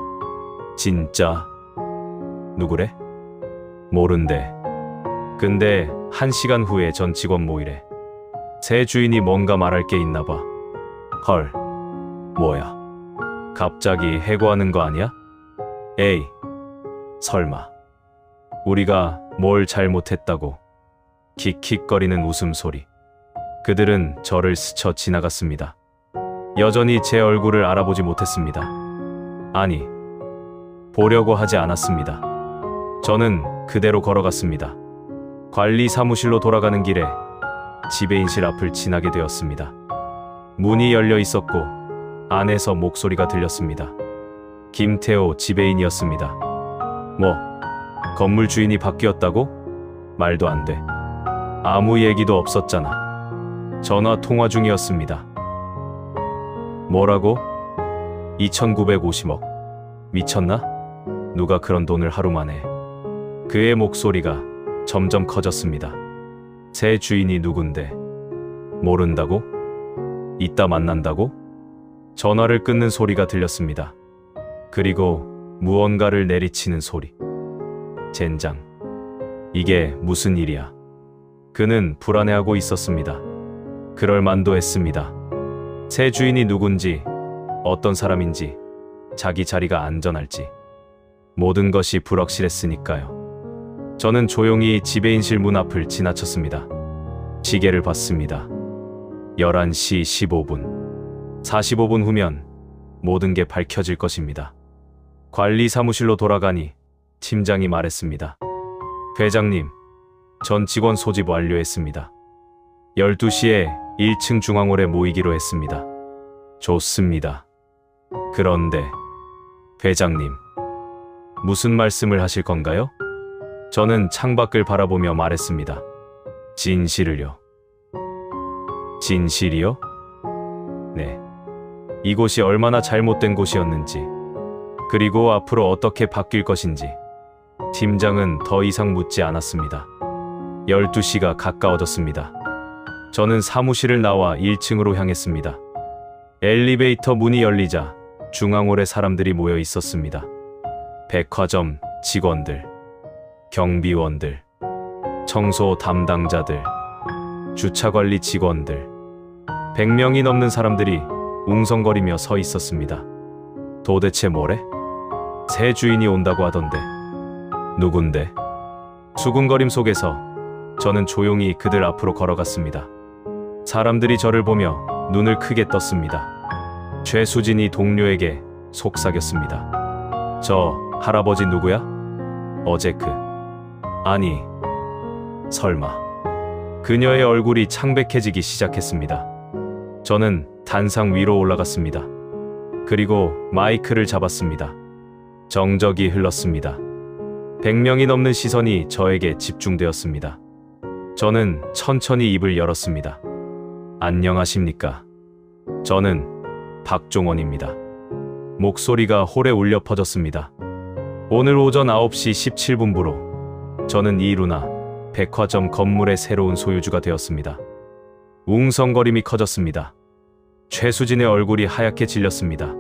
진짜? 누구래? 모른대. 근데 1시간 후에 전 직원 모이래. 새 주인이 뭔가 말할 게 있나 봐. 헐, 뭐야? 갑자기 해고하는 거 아니야? 에이, 설마. 우리가 뭘 잘못했다고. 킥킥거리는 웃음소리. 그들은 저를 스쳐 지나갔습니다. 여전히 제 얼굴을 알아보지 못했습니다. 아니, 보려고 하지 않았습니다. 저는 그대로 걸어갔습니다. 관리 사무실로 돌아가는 길에 지배인실 앞을 지나게 되었습니다. 문이 열려 있었고 안에서 목소리가 들렸습니다. 김태호 지배인이었습니다. 뭐, 건물 주인이 바뀌었다고? 말도 안 돼. 아무 얘기도 없었잖아. 전화 통화 중이었습니다. 뭐라고? 2,950억. 미쳤나? 누가 그런 돈을 하루 만에. 그의 목소리가 점점 커졌습니다. 새 주인이 누군데? 모른다고? 이따 만난다고? 전화를 끊는 소리가 들렸습니다. 그리고 무언가를 내리치는 소리. 젠장. 이게 무슨 일이야? 그는 불안해하고 있었습니다. 그럴 만도 했습니다. 새 주인이 누군지, 어떤 사람인지, 자기 자리가 안전할지. 모든 것이 불확실했으니까요. 저는 조용히 지배인실 문 앞을 지나쳤습니다. 시계를 봤습니다. 11시 15분. 45분 후면 모든 게 밝혀질 것입니다. 관리 사무실로 돌아가니 팀장이 말했습니다. 회장님, 전 직원 소집 완료했습니다. 12시에 1층 중앙홀에 모이기로 했습니다. 좋습니다. 그런데 회장님, 무슨 말씀을 하실 건가요? 저는 창밖을 바라보며 말했습니다. 진실을요. 진실이요? 네. 이곳이 얼마나 잘못된 곳이었는지, 그리고 앞으로 어떻게 바뀔 것인지. 팀장은 더 이상 묻지 않았습니다. 12시가 가까워졌습니다. 저는 사무실을 나와 1층으로 향했습니다. 엘리베이터 문이 열리자 중앙홀에 사람들이 모여 있었습니다. 백화점 직원들, 경비원들, 청소 담당자들, 주차관리 직원들, 100명이 넘는 사람들이 웅성거리며 서 있었습니다. 도대체 뭐래? 새 주인이 온다고 하던데. 누군데? 수군거림 속에서 저는 조용히 그들 앞으로 걸어갔습니다. 사람들이 저를 보며 눈을 크게 떴습니다. 최수진이 동료에게 속삭였습니다. 저 할아버지 누구야? 어제 아니, 설마. 그녀의 얼굴이 창백해지기 시작했습니다. 저는 단상 위로 올라갔습니다. 그리고 마이크를 잡았습니다. 정적이 흘렀습니다. 100명이 넘는 시선이 저에게 집중되었습니다. 저는 천천히 입을 열었습니다. 안녕하십니까? 저는 박종원입니다. 목소리가 홀에 울려 퍼졌습니다. 오늘 오전 9시 17분부로 저는 이 루나 백화점 건물의 새로운 소유주가 되었습니다. 웅성거림이 커졌습니다. 최수진의 얼굴이 하얗게 질렸습니다.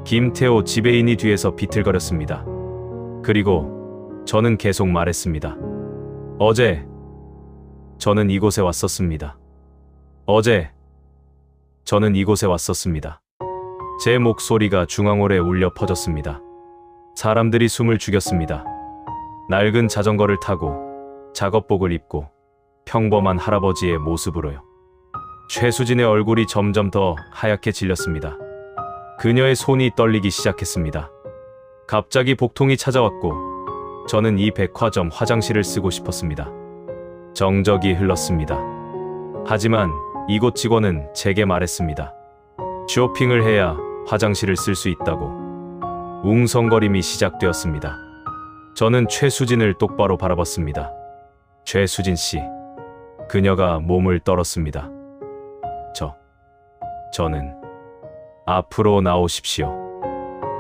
김태호 지배인이 뒤에서 비틀거렸습니다. 그리고 저는 계속 말했습니다. 어제 저는 이곳에 왔었습니다. 어제 저는 이곳에 왔었습니다. 제 목소리가 중앙홀에 울려 퍼졌습니다. 사람들이 숨을 죽였습니다. 낡은 자전거를 타고 작업복을 입고 평범한 할아버지의 모습으로요. 최수진의 얼굴이 점점 더 하얗게 질렸습니다. 그녀의 손이 떨리기 시작했습니다. 갑자기 복통이 찾아왔고 저는 이 백화점 화장실을 쓰고 싶었습니다. 정적이 흘렀습니다. 하지만 이곳 직원은 제게 말했습니다. 쇼핑을 해야 화장실을 쓸 수 있다고. 웅성거림이 시작되었습니다. 저는 최수진을 똑바로 바라봤습니다. 최수진 씨. 그녀가 몸을 떨었습니다. 저는 앞으로 나오십시오.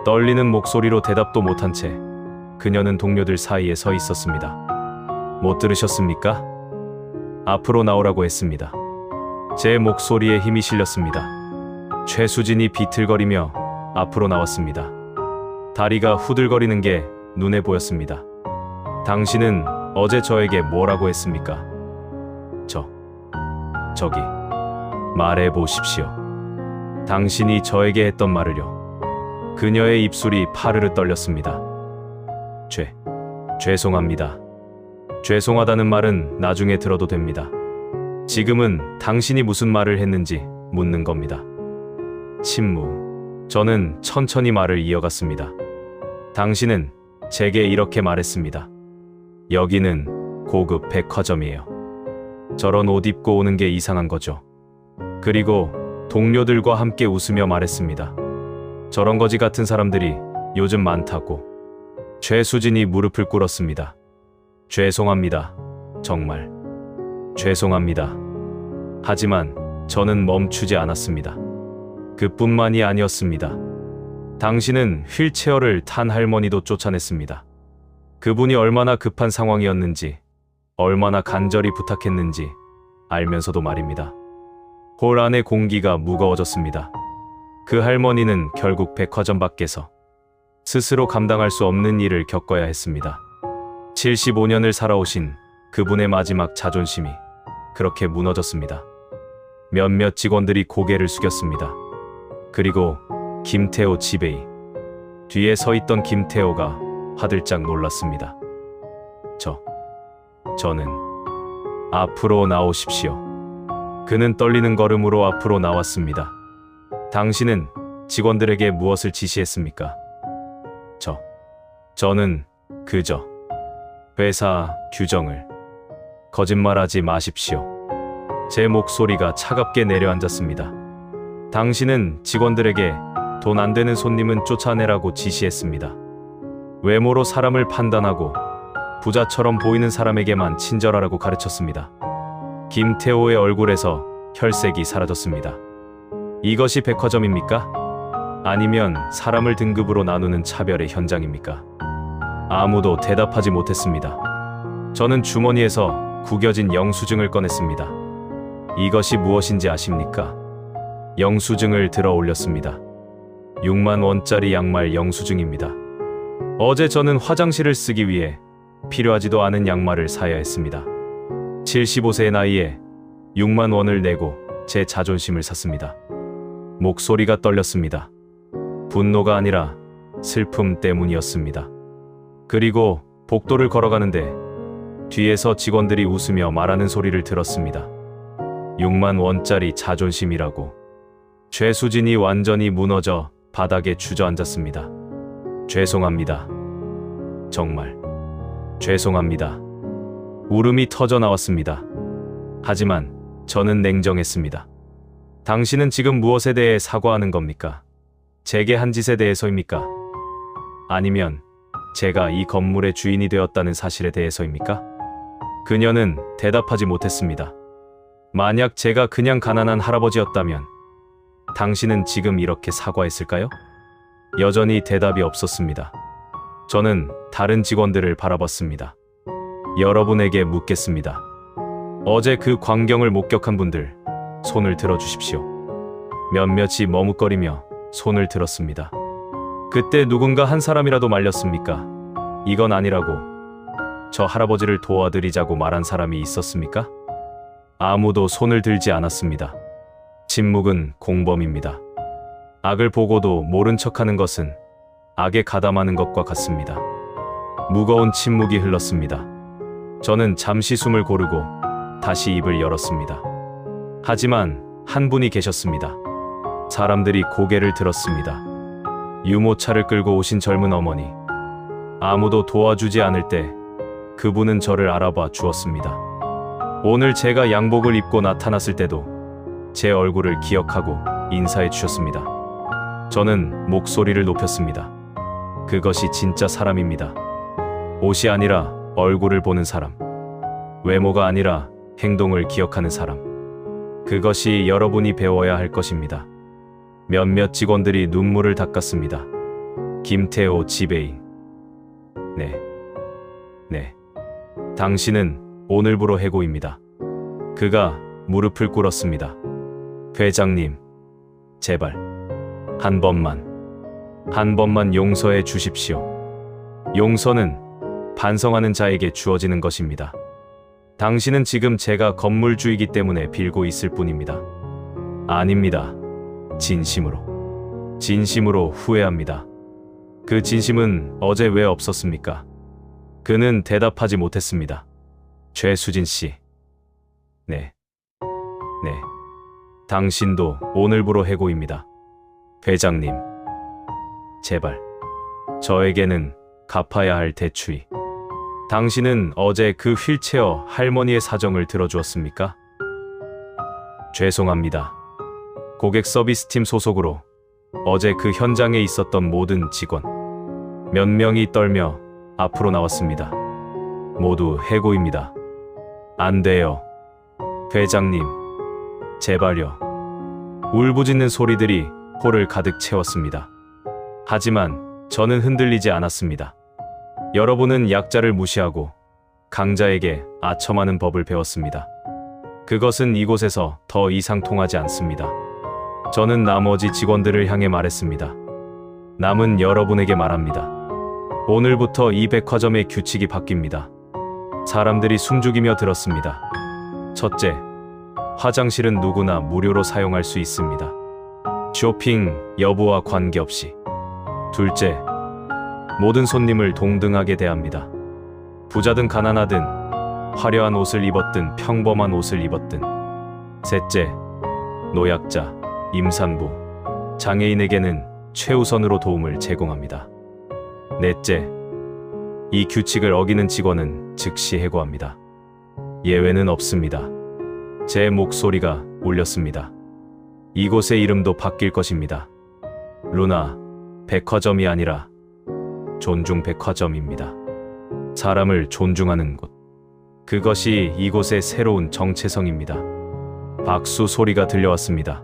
떨리는 목소리로 대답도 못한 채 그녀는 동료들 사이에 서 있었습니다. 못 들으셨습니까? 앞으로 나오라고 했습니다. 제 목소리에 힘이 실렸습니다. 최수진이 비틀거리며 앞으로 나왔습니다. 다리가 후들거리는 게 눈에 보였습니다. 당신은 어제 저에게 뭐라고 했습니까? 저기 말해보십시오. 당신이 저에게 했던 말을요. 그녀의 입술이 파르르 떨렸습니다. 죄송합니다. 죄송하다는 말은 나중에 들어도 됩니다. 지금은 당신이 무슨 말을 했는지 묻는 겁니다. 침묵. 저는 천천히 말을 이어갔습니다. 당신은 제게 이렇게 말했습니다. 여기는 고급 백화점이에요. 저런 옷 입고 오는 게 이상한 거죠. 그리고 동료들과 함께 웃으며 말했습니다. 저런 거지 같은 사람들이 요즘 많다고. 최수진이 무릎을 꿇었습니다. 죄송합니다. 정말. 죄송합니다. 하지만 저는 멈추지 않았습니다. 그뿐만이 아니었습니다. 당신은 휠체어를 탄 할머니도 쫓아냈습니다. 그분이 얼마나 급한 상황이었는지, 얼마나 간절히 부탁했는지 알면서도 말입니다. 홀 안의 공기가 무거워졌습니다. 그 할머니는 결국 백화점 밖에서 스스로 감당할 수 없는 일을 겪어야 했습니다. 75년을 살아오신 그분의 마지막 자존심이 그렇게 무너졌습니다. 몇몇 직원들이 고개를 숙였습니다. 그리고 김태호 지배인. 뒤에 서 있던 김태호가 화들짝 놀랐습니다. 저는 앞으로 나오십시오. 그는 떨리는 걸음으로 앞으로 나왔습니다. 당신은 직원들에게 무엇을 지시했습니까? 저는 그저 회사 규정을 거짓말하지 마십시오. 제 목소리가 차갑게 내려앉았습니다. 당신은 직원들에게 돈 안 되는 손님은 쫓아내라고 지시했습니다. 외모로 사람을 판단하고 부자처럼 보이는 사람에게만 친절하라고 가르쳤습니다. 김태호의 얼굴에서 혈색이 사라졌습니다. 이것이 백화점입니까? 아니면 사람을 등급으로 나누는 차별의 현장입니까? 아무도 대답하지 못했습니다. 저는 주머니에서 구겨진 영수증을 꺼냈습니다. 이것이 무엇인지 아십니까? 영수증을 들어 올렸습니다. 6만 원짜리 양말 영수증입니다. 어제 저는 화장실을 쓰기 위해 필요하지도 않은 양말을 사야 했습니다. 75세의 나이에 6만 원을 내고 제 자존심을 샀습니다. 목소리가 떨렸습니다. 분노가 아니라 슬픔 때문이었습니다. 그리고 복도를 걸어가는데 뒤에서 직원들이 웃으며 말하는 소리를 들었습니다. 6만 원짜리 자존심이라고. 최수진이 완전히 무너져 바닥에 주저앉았습니다. 죄송합니다. 정말 죄송합니다. 울음이 터져 나왔습니다. 하지만 저는 냉정했습니다. 당신은 지금 무엇에 대해 사과하는 겁니까? 제게 한 짓에 대해서입니까? 아니면 제가 이 건물의 주인이 되었다는 사실에 대해서입니까? 그녀는 대답하지 못했습니다. 만약 제가 그냥 가난한 할아버지였다면 당신은 지금 이렇게 사과했을까요? 여전히 대답이 없었습니다. 저는 다른 직원들을 바라봤습니다. 여러분에게 묻겠습니다. 어제 그 광경을 목격한 분들 손을 들어주십시오. 몇몇이 머뭇거리며 손을 들었습니다. 그때 누군가 한 사람이라도 말렸습니까? 이건 아니라고 저 할아버지를 도와드리자고 말한 사람이 있었습니까? 아무도 손을 들지 않았습니다. 침묵은 공범입니다. 악을 보고도 모른 척하는 것은 악에 가담하는 것과 같습니다. 무거운 침묵이 흘렀습니다. 저는 잠시 숨을 고르고 다시 입을 열었습니다. 하지만 한 분이 계셨습니다. 사람들이 고개를 들었습니다. 유모차를 끌고 오신 젊은 어머니. 아무도 도와주지 않을 때 그분은 저를 알아봐 주었습니다. 오늘 제가 양복을 입고 나타났을 때도 제 얼굴을 기억하고 인사해 주셨습니다. 저는 목소리를 높였습니다. 그것이 진짜 사람입니다. 옷이 아니라 얼굴을 보는 사람. 외모가 아니라 행동을 기억하는 사람. 그것이 여러분이 배워야 할 것입니다. 몇몇 직원들이 눈물을 닦았습니다. 김태호 지배인. 네. 당신은 오늘부로 해고입니다. 그가 무릎을 꿇었습니다. 회장님, 제발 한 번만 용서해 주십시오. 용서는 반성하는 자에게 주어지는 것입니다. 당신은 지금 제가 건물주이기 때문에 빌고 있을 뿐입니다. 아닙니다. 진심으로 후회합니다. 그 진심은 어제 왜 없었습니까? 그는 대답하지 못했습니다. 최수진 씨. 네. 당신도 오늘부로 해고입니다. 회장님. 제발. 저에게는 갚아야 할 대추이. 당신은 어제 그 휠체어 할머니의 사정을 들어주었습니까? 죄송합니다. 고객 서비스팀 소속으로 어제 그 현장에 있었던 모든 직원 몇 명이 떨며 앞으로 나왔습니다. 모두 해고입니다. 안 돼요. 회장님, 제발요. 울부짖는 소리들이 홀을 가득 채웠습니다. 하지만 저는 흔들리지 않았습니다. 여러분은 약자를 무시하고 강자에게 아첨하는 법을 배웠습니다. 그것은 이곳에서 더 이상 통하지 않습니다. 저는 나머지 직원들을 향해 말했습니다. 남은 여러분에게 말합니다. 오늘부터 이 백화점의 규칙이 바뀝니다. 사람들이 숨죽이며 들었습니다. 첫째, 화장실은 누구나 무료로 사용할 수 있습니다. 쇼핑 여부와 관계없이. 둘째, 모든 손님을 동등하게 대합니다. 부자든 가난하든 화려한 옷을 입었든 평범한 옷을 입었든. 셋째, 노약자, 임산부, 장애인에게는 최우선으로 도움을 제공합니다. 넷째, 이 규칙을 어기는 직원은 즉시 해고합니다. 예외는 없습니다. 제 목소리가 울렸습니다. 이곳의 이름도 바뀔 것입니다. 루나 백화점이 아니라 존중 백화점입니다. 사람을 존중하는 곳. 그것이 이곳의 새로운 정체성입니다. 박수 소리가 들려왔습니다.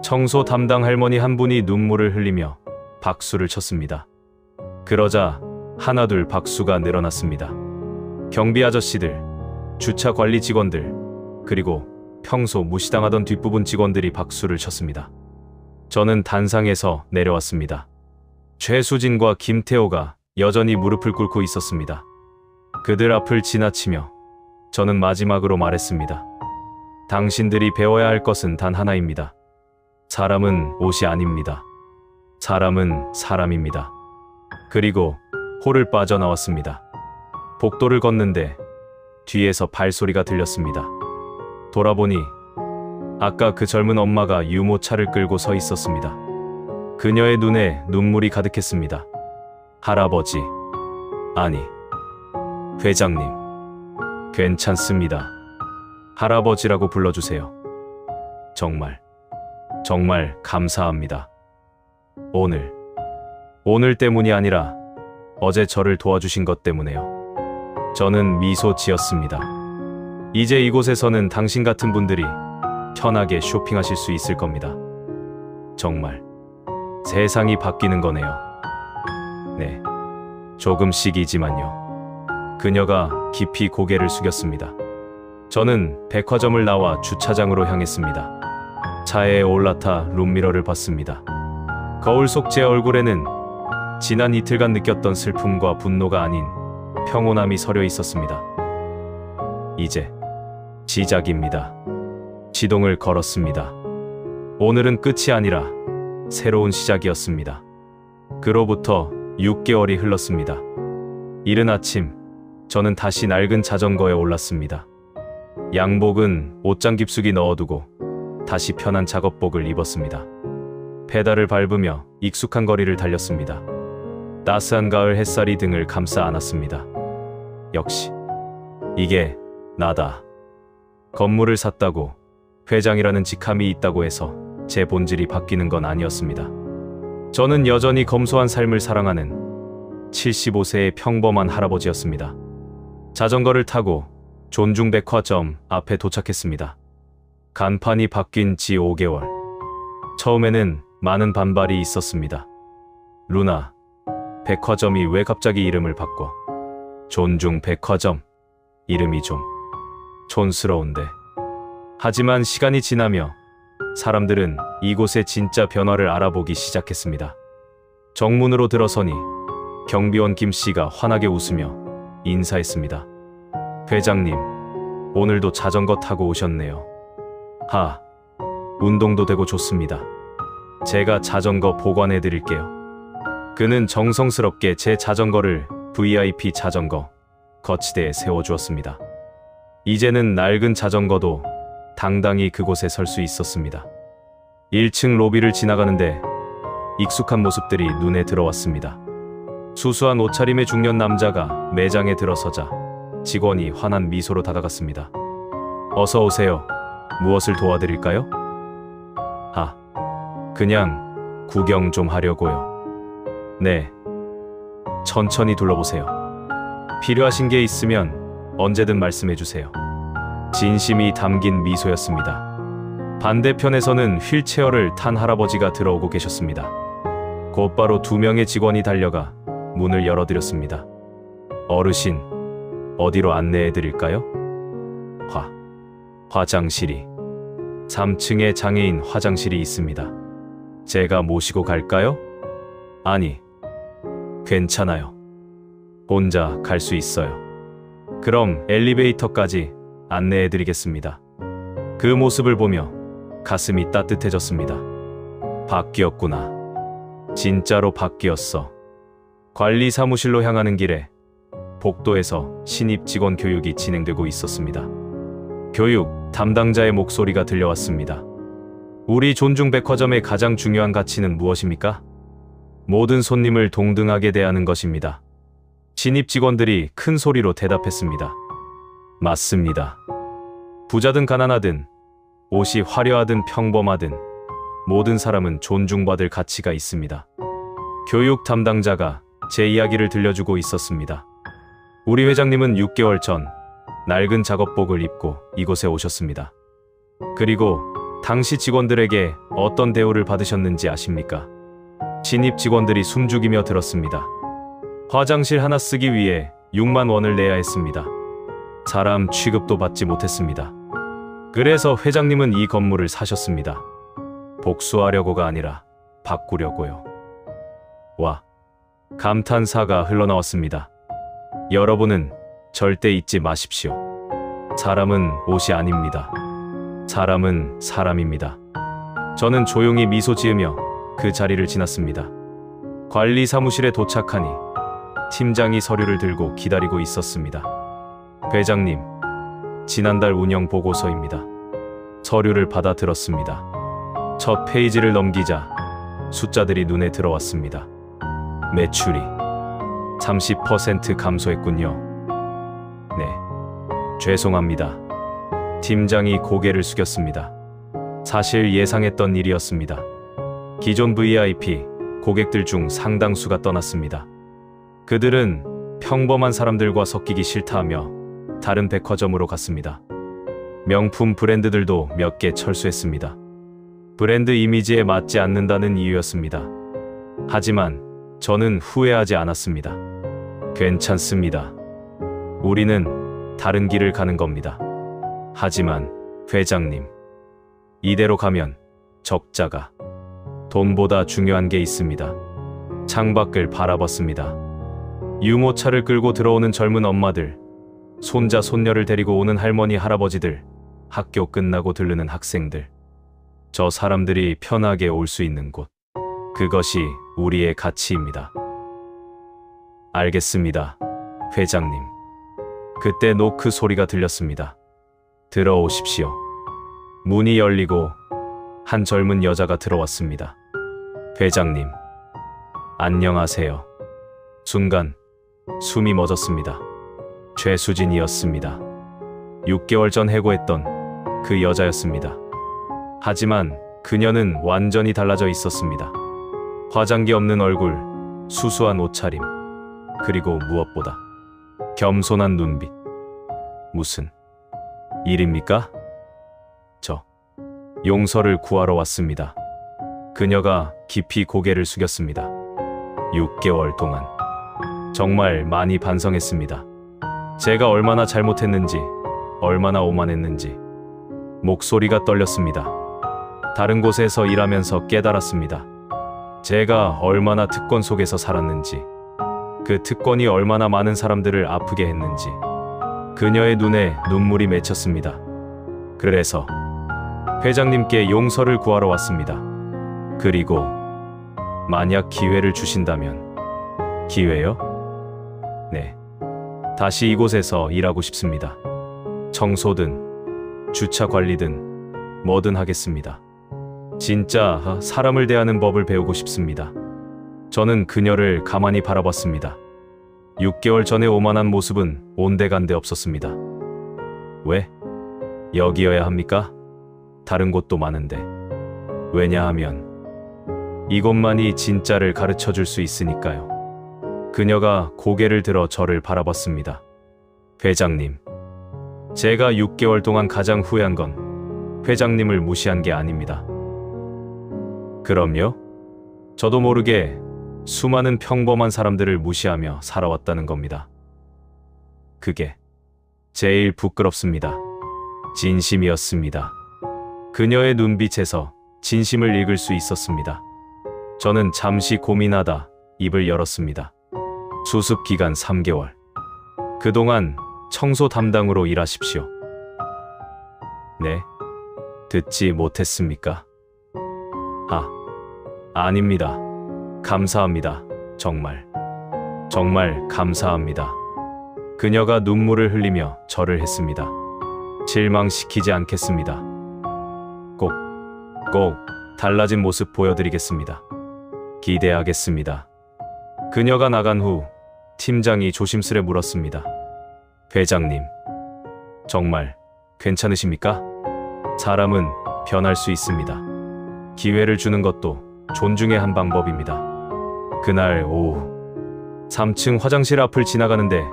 청소 담당 할머니 한 분이 눈물을 흘리며 박수를 쳤습니다. 그러자 하나둘 박수가 늘어났습니다. 경비 아저씨들, 주차 관리 직원들, 그리고 평소 무시당하던 뒷부분 직원들이 박수를 쳤습니다. 저는 단상에서 내려왔습니다. 최수진과 김태호가 여전히 무릎을 꿇고 있었습니다. 그들 앞을 지나치며 저는 마지막으로 말했습니다. 당신들이 배워야 할 것은 단 하나입니다. 사람은 옷이 아닙니다. 사람은 사람입니다. 그리고 홀을 빠져나왔습니다. 복도를 걷는데 뒤에서 발소리가 들렸습니다. 돌아보니 아까 그 젊은 엄마가 유모차를 끌고 서 있었습니다. 그녀의 눈에 눈물이 가득했습니다. 할아버지, 아니, 회장님, 괜찮습니다. 할아버지라고 불러주세요. 정말 감사합니다. 오늘 때문이 아니라 어제 저를 도와주신 것 때문에요. 저는 미소 지었습니다. 이제 이곳에서는 당신 같은 분들이 편하게 쇼핑하실 수 있을 겁니다. 정말 세상이 바뀌는 거네요. 네, 조금씩이지만요. 그녀가 깊이 고개를 숙였습니다. 저는 백화점을 나와 주차장으로 향했습니다. 차에 올라타 룸미러를 봤습니다. 거울 속 제 얼굴에는 지난 이틀간 느꼈던 슬픔과 분노가 아닌 평온함이 서려 있었습니다. 이제 시작입니다. 시동을 걸었습니다. 오늘은 끝이 아니라 새로운 시작이었습니다. 그로부터 6개월이 흘렀습니다. 이른 아침, 저는 다시 낡은 자전거에 올랐습니다. 양복은 옷장 깊숙이 넣어두고 다시 편한 작업복을 입었습니다. 페달을 밟으며 익숙한 거리를 달렸습니다. 따스한 가을 햇살이 등을 감싸 안았습니다. 역시 이게 나다. 건물을 샀다고, 회장이라는 직함이 있다고 해서 제 본질이 바뀌는 건 아니었습니다. 저는 여전히 검소한 삶을 사랑하는 75세의 평범한 할아버지였습니다. 자전거를 타고 존중백화점 앞에 도착했습니다. 간판이 바뀐 지 5개월. 처음에는 많은 반발이 있었습니다. 루나, 백화점이 왜 갑자기 이름을 바꿔? 존중백화점. 이름이 좀 촌스러운데. 하지만 시간이 지나며 사람들은 이곳의 진짜 변화를 알아보기 시작했습니다. 정문으로 들어서니 경비원 김 씨가 환하게 웃으며 인사했습니다. 회장님, 오늘도 자전거 타고 오셨네요. 운동도 되고 좋습니다. 제가 자전거 보관해 드릴게요. 그는 정성스럽게 제 자전거를 VIP 자전거 거치대에 세워주었습니다. 이제는 낡은 자전거도 당당히 그곳에 설 수 있었습니다. 1층 로비를 지나가는데 익숙한 모습들이 눈에 들어왔습니다. 수수한 옷차림의 중년 남자가 매장에 들어서자 직원이 환한 미소로 다가갔습니다. 어서 오세요. 무엇을 도와드릴까요? 그냥 구경 좀 하려고요. 네, 천천히 둘러보세요. 필요하신 게 있으면 언제든 말씀해 주세요. 진심이 담긴 미소였습니다. 반대편에서는 휠체어를 탄 할아버지가 들어오고 계셨습니다. 곧바로 2명의 직원이 달려가 문을 열어드렸습니다. 어르신, 어디로 안내해 드릴까요? 화장실이. 3층에 장애인 화장실이 있습니다. 제가 모시고 갈까요? 아니, 괜찮아요. 혼자 갈 수 있어요. 그럼 엘리베이터까지 안내해 드리겠습니다. 그 모습을 보며 가슴이 따뜻해졌습니다. 바뀌었구나. 진짜로 바뀌었어. 관리 사무실로 향하는 길에 복도에서 신입 직원 교육이 진행되고 있었습니다. 교육 담당자의 목소리가 들려왔습니다. 우리 존중백화점의 가장 중요한 가치는 무엇입니까? 모든 손님을 동등하게 대하는 것입니다. 신입 직원들이 큰 소리로 대답했습니다. 맞습니다. 부자든 가난하든, 옷이 화려하든 평범하든 모든 사람은 존중받을 가치가 있습니다. 교육 담당자가 제 이야기를 들려주고 있었습니다. 우리 회장님은 6개월 전 낡은 작업복을 입고 이곳에 오셨습니다. 그리고 당시 직원들에게 어떤 대우를 받으셨는지 아십니까? 신입 직원들이 숨죽이며 들었습니다. 화장실 하나 쓰기 위해 6만 원을 내야 했습니다. 사람 취급도 받지 못했습니다. 그래서 회장님은 이 건물을 사셨습니다. 복수하려고가 아니라 바꾸려고요. 감탄사가 흘러나왔습니다. 여러분은 절대 잊지 마십시오. 사람은 옷이 아닙니다. 사람은 사람입니다. 저는 조용히 미소 지으며 그 자리를 지났습니다. 관리 사무실에 도착하니 팀장이 서류를 들고 기다리고 있었습니다. 회장님, 지난달 운영 보고서입니다. 서류를 받아 들었습니다. 첫 페이지를 넘기자 숫자들이 눈에 들어왔습니다. 매출이 30% 감소했군요. 네, 죄송합니다. 팀장이 고개를 숙였습니다. 사실 예상했던 일이었습니다. 기존 VIP 고객들 중 상당수가 떠났습니다. 그들은 평범한 사람들과 섞이기 싫다 하며 다른 백화점으로 갔습니다. 명품 브랜드들도 몇 개 철수했습니다. 브랜드 이미지에 맞지 않는다는 이유였습니다. 하지만 저는 후회하지 않았습니다. 괜찮습니다. 우리는 다른 길을 가는 겁니다. 하지만 회장님, 이대로 가면 적자가 돈보다 중요한 게 있습니다. 창밖을 바라봤습니다. 유모차를 끌고 들어오는 젊은 엄마들, 손자 손녀를 데리고 오는 할머니 할아버지들, 학교 끝나고 들르는 학생들. 저 사람들이 편하게 올 수 있는 곳. 그것이 우리의 가치입니다. 알겠습니다, 회장님. 그때 노크 소리가 들렸습니다. 들어오십시오. 문이 열리고 한 젊은 여자가 들어왔습니다. 회장님, 안녕하세요. 순간 숨이 멎었습니다. 최수진이었습니다. 6개월 전 해고했던 그 여자였습니다. 하지만 그녀는 완전히 달라져 있었습니다. 화장기 없는 얼굴, 수수한 옷차림, 그리고 무엇보다 겸손한 눈빛. 무슨 일입니까? 저 용서를 구하러 왔습니다. 그녀가 깊이 고개를 숙였습니다. 6개월 동안 정말 많이 반성했습니다. 제가 얼마나 잘못했는지, 얼마나 오만했는지. 목소리가 떨렸습니다. 다른 곳에서 일하면서 깨달았습니다. 제가 얼마나 특권 속에서 살았는지, 그 특권이 얼마나 많은 사람들을 아프게 했는지. 그녀의 눈에 눈물이 맺혔습니다. 그래서 회장님께 용서를 구하러 왔습니다. 그리고 만약 기회를 주신다면. 기회요? 네. 다시 이곳에서 일하고 싶습니다. 청소든 주차 관리든 뭐든 하겠습니다. 진짜 사람을 대하는 법을 배우고 싶습니다. 저는 그녀를 가만히 바라봤습니다. 6개월 전의 오만한 모습은 온데간데 없었습니다. 왜? 여기여야 합니까? 다른 곳도 많은데. 왜냐하면 이곳만이 진짜를 가르쳐 줄 수 있으니까요. 그녀가 고개를 들어 저를 바라봤습니다. 회장님, 제가 6개월 동안 가장 후회한 건 회장님을 무시한 게 아닙니다. 그럼요? 저도 모르게 수많은 평범한 사람들을 무시하며 살아왔다는 겁니다. 그게 제일 부끄럽습니다. 진심이었습니다. 그녀의 눈빛에서 진심을 읽을 수 있었습니다. 저는 잠시 고민하다 입을 열었습니다. 수습 기간 3개월. 그동안 청소 담당으로 일하십시오. 네? 듣지 못했습니까? 아닙니다. 감사합니다. 정말 감사합니다. 그녀가 눈물을 흘리며 절을 했습니다. 실망시키지 않겠습니다. 꼭 달라진 모습 보여드리겠습니다. 기대하겠습니다. 그녀가 나간 후 팀장이 조심스레 물었습니다. 회장님, 정말 괜찮으십니까? 사람은 변할 수 있습니다. 기회를 주는 것도 존중의 한 방법입니다. 그날 오후 3층 화장실 앞을 지나가는데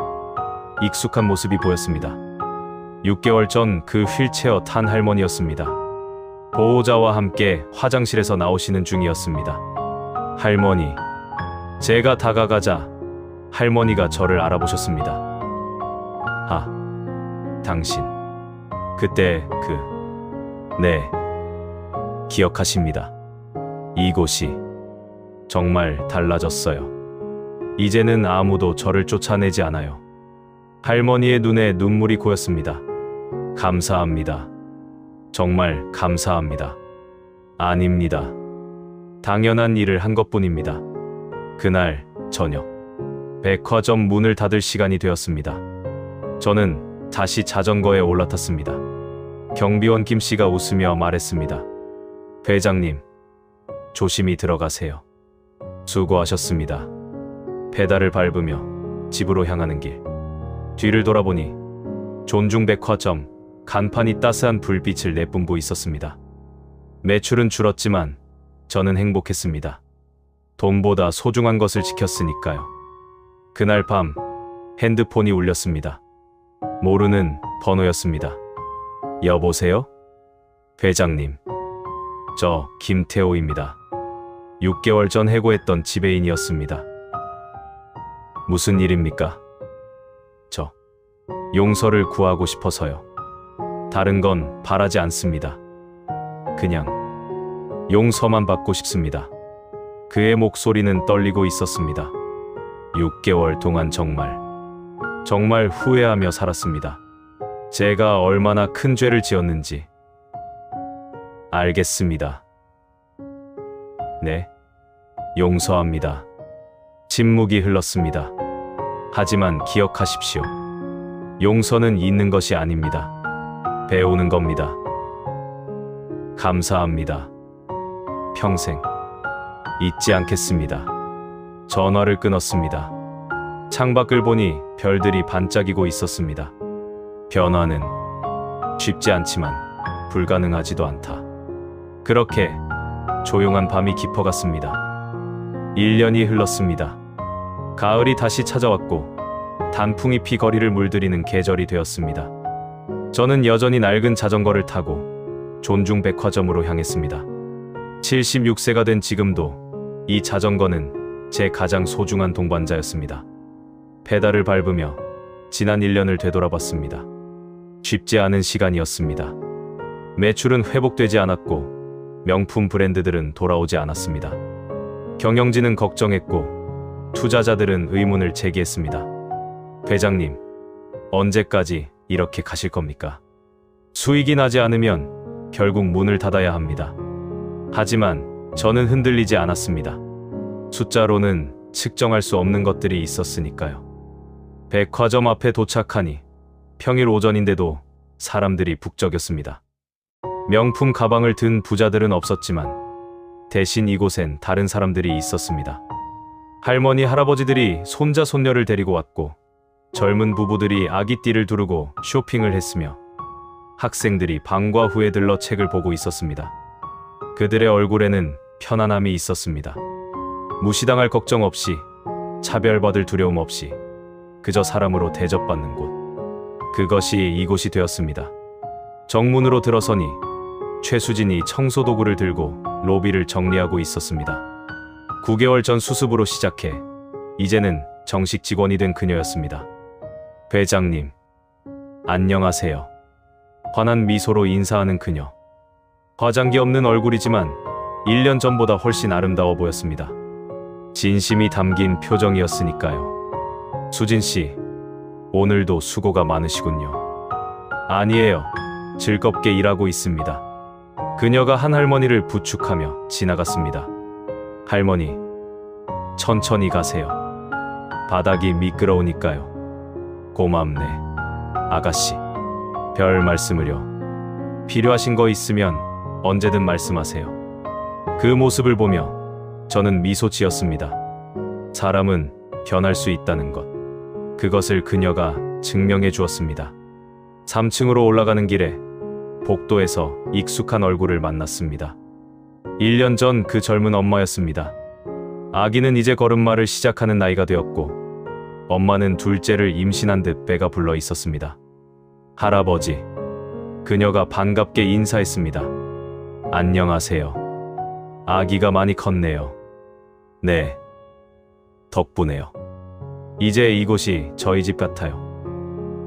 익숙한 모습이 보였습니다. 6개월 전 그 휠체어 탄 할머니였습니다. 보호자와 함께 화장실에서 나오시는 중이었습니다. 할머니. 제가 다가가자 할머니가 저를 알아보셨습니다. 당신. 그때 네. 기억하십니다. 이곳이 정말 달라졌어요. 이제는 아무도 저를 쫓아내지 않아요. 할머니의 눈에 눈물이 고였습니다. 감사합니다. 정말 감사합니다. 아닙니다. 당연한 일을 한 것뿐입니다. 그날 저녁, 백화점 문을 닫을 시간이 되었습니다. 저는 다시 자전거에 올라탔습니다. 경비원 김씨가 웃으며 말했습니다. 회장님, 조심히 들어가세요. 수고하셨습니다. 페달을 밟으며 집으로 향하는 길. 뒤를 돌아보니 존중백화점 간판이 따스한 불빛을 내뿜고 있었습니다. 매출은 줄었지만 저는 행복했습니다. 돈보다 소중한 것을 지켰으니까요. 그날 밤 핸드폰이 울렸습니다. 모르는 번호였습니다. 여보세요? 회장님. 저 김태호입니다. 6개월 전 해고했던 지배인이었습니다. 무슨 일입니까? 저 용서를 구하고 싶어서요. 다른 건 바라지 않습니다. 그냥 용서만 받고 싶습니다. 그의 목소리는 떨리고 있었습니다. 6개월 동안 정말 후회하며 살았습니다. 제가 얼마나 큰 죄를 지었는지. 알겠습니다. 네, 용서합니다. 침묵이 흘렀습니다. 하지만 기억하십시오. 용서는 잊는 것이 아닙니다. 배우는 겁니다. 감사합니다. 평생 잊지 않겠습니다. 전화를 끊었습니다. 창밖을 보니 별들이 반짝이고 있었습니다. 변화는 쉽지 않지만 불가능하지도 않다. 그렇게 조용한 밤이 깊어갔습니다. 1년이 흘렀습니다. 가을이 다시 찾아왔고 단풍잎이 거리를 물들이는 계절이 되었습니다. 저는 여전히 낡은 자전거를 타고 존중백화점으로 향했습니다. 76세가 된 지금도 이 자전거는 제 가장 소중한 동반자였습니다. 페달을 밟으며 지난 1년을 되돌아봤습니다. 쉽지 않은 시간이었습니다. 매출은 회복되지 않았고 명품 브랜드들은 돌아오지 않았습니다. 경영진은 걱정했고 투자자들은 의문을 제기했습니다. 회장님, 언제까지 이렇게 가실 겁니까? 수익이 나지 않으면 결국 문을 닫아야 합니다. 하지만 저는 흔들리지 않았습니다. 숫자로는 측정할 수 없는 것들이 있었으니까요. 백화점 앞에 도착하니 평일 오전인데도 사람들이 북적였습니다. 명품 가방을 든 부자들은 없었지만 대신 이곳엔 다른 사람들이 있었습니다. 할머니, 할아버지들이 손자, 손녀를 데리고 왔고 젊은 부부들이 아기띠를 두르고 쇼핑을 했으며 학생들이 방과 후에 들러 책을 보고 있었습니다. 그들의 얼굴에는 편안함이 있었습니다. 무시당할 걱정 없이, 차별받을 두려움 없이 그저 사람으로 대접받는 곳. 그것이 이곳이 되었습니다. 정문으로 들어서니 최수진이 청소도구를 들고 로비를 정리하고 있었습니다. 9개월 전 수습으로 시작해 이제는 정식 직원이 된 그녀였습니다. 회장님, 안녕하세요. 환한 미소로 인사하는 그녀. 화장기 없는 얼굴이지만 1년 전보다 훨씬 아름다워 보였습니다. 진심이 담긴 표정이었으니까요. 수진 씨, 오늘도 수고가 많으시군요. 아니에요. 즐겁게 일하고 있습니다. 그녀가 한 할머니를 부축하며 지나갔습니다. 할머니, 천천히 가세요. 바닥이 미끄러우니까요. 고맙네, 아가씨. 별 말씀을요. 필요하신 거 있으면 언제든 말씀하세요. 그 모습을 보며 저는 미소 지었습니다. 사람은 변할 수 있다는 것. 그것을 그녀가 증명해 주었습니다. 3층으로 올라가는 길에 복도에서 익숙한 얼굴을 만났습니다. 1년 전 그 젊은 엄마였습니다. 아기는 이제 걸음마를 시작하는 나이가 되었고 엄마는 둘째를 임신한 듯 배가 불러 있었습니다. 할아버지, 그녀가 반갑게 인사했습니다. 안녕하세요. 아기가 많이 컸네요. 네, 덕분에요. 이제 이곳이 저희 집 같아요.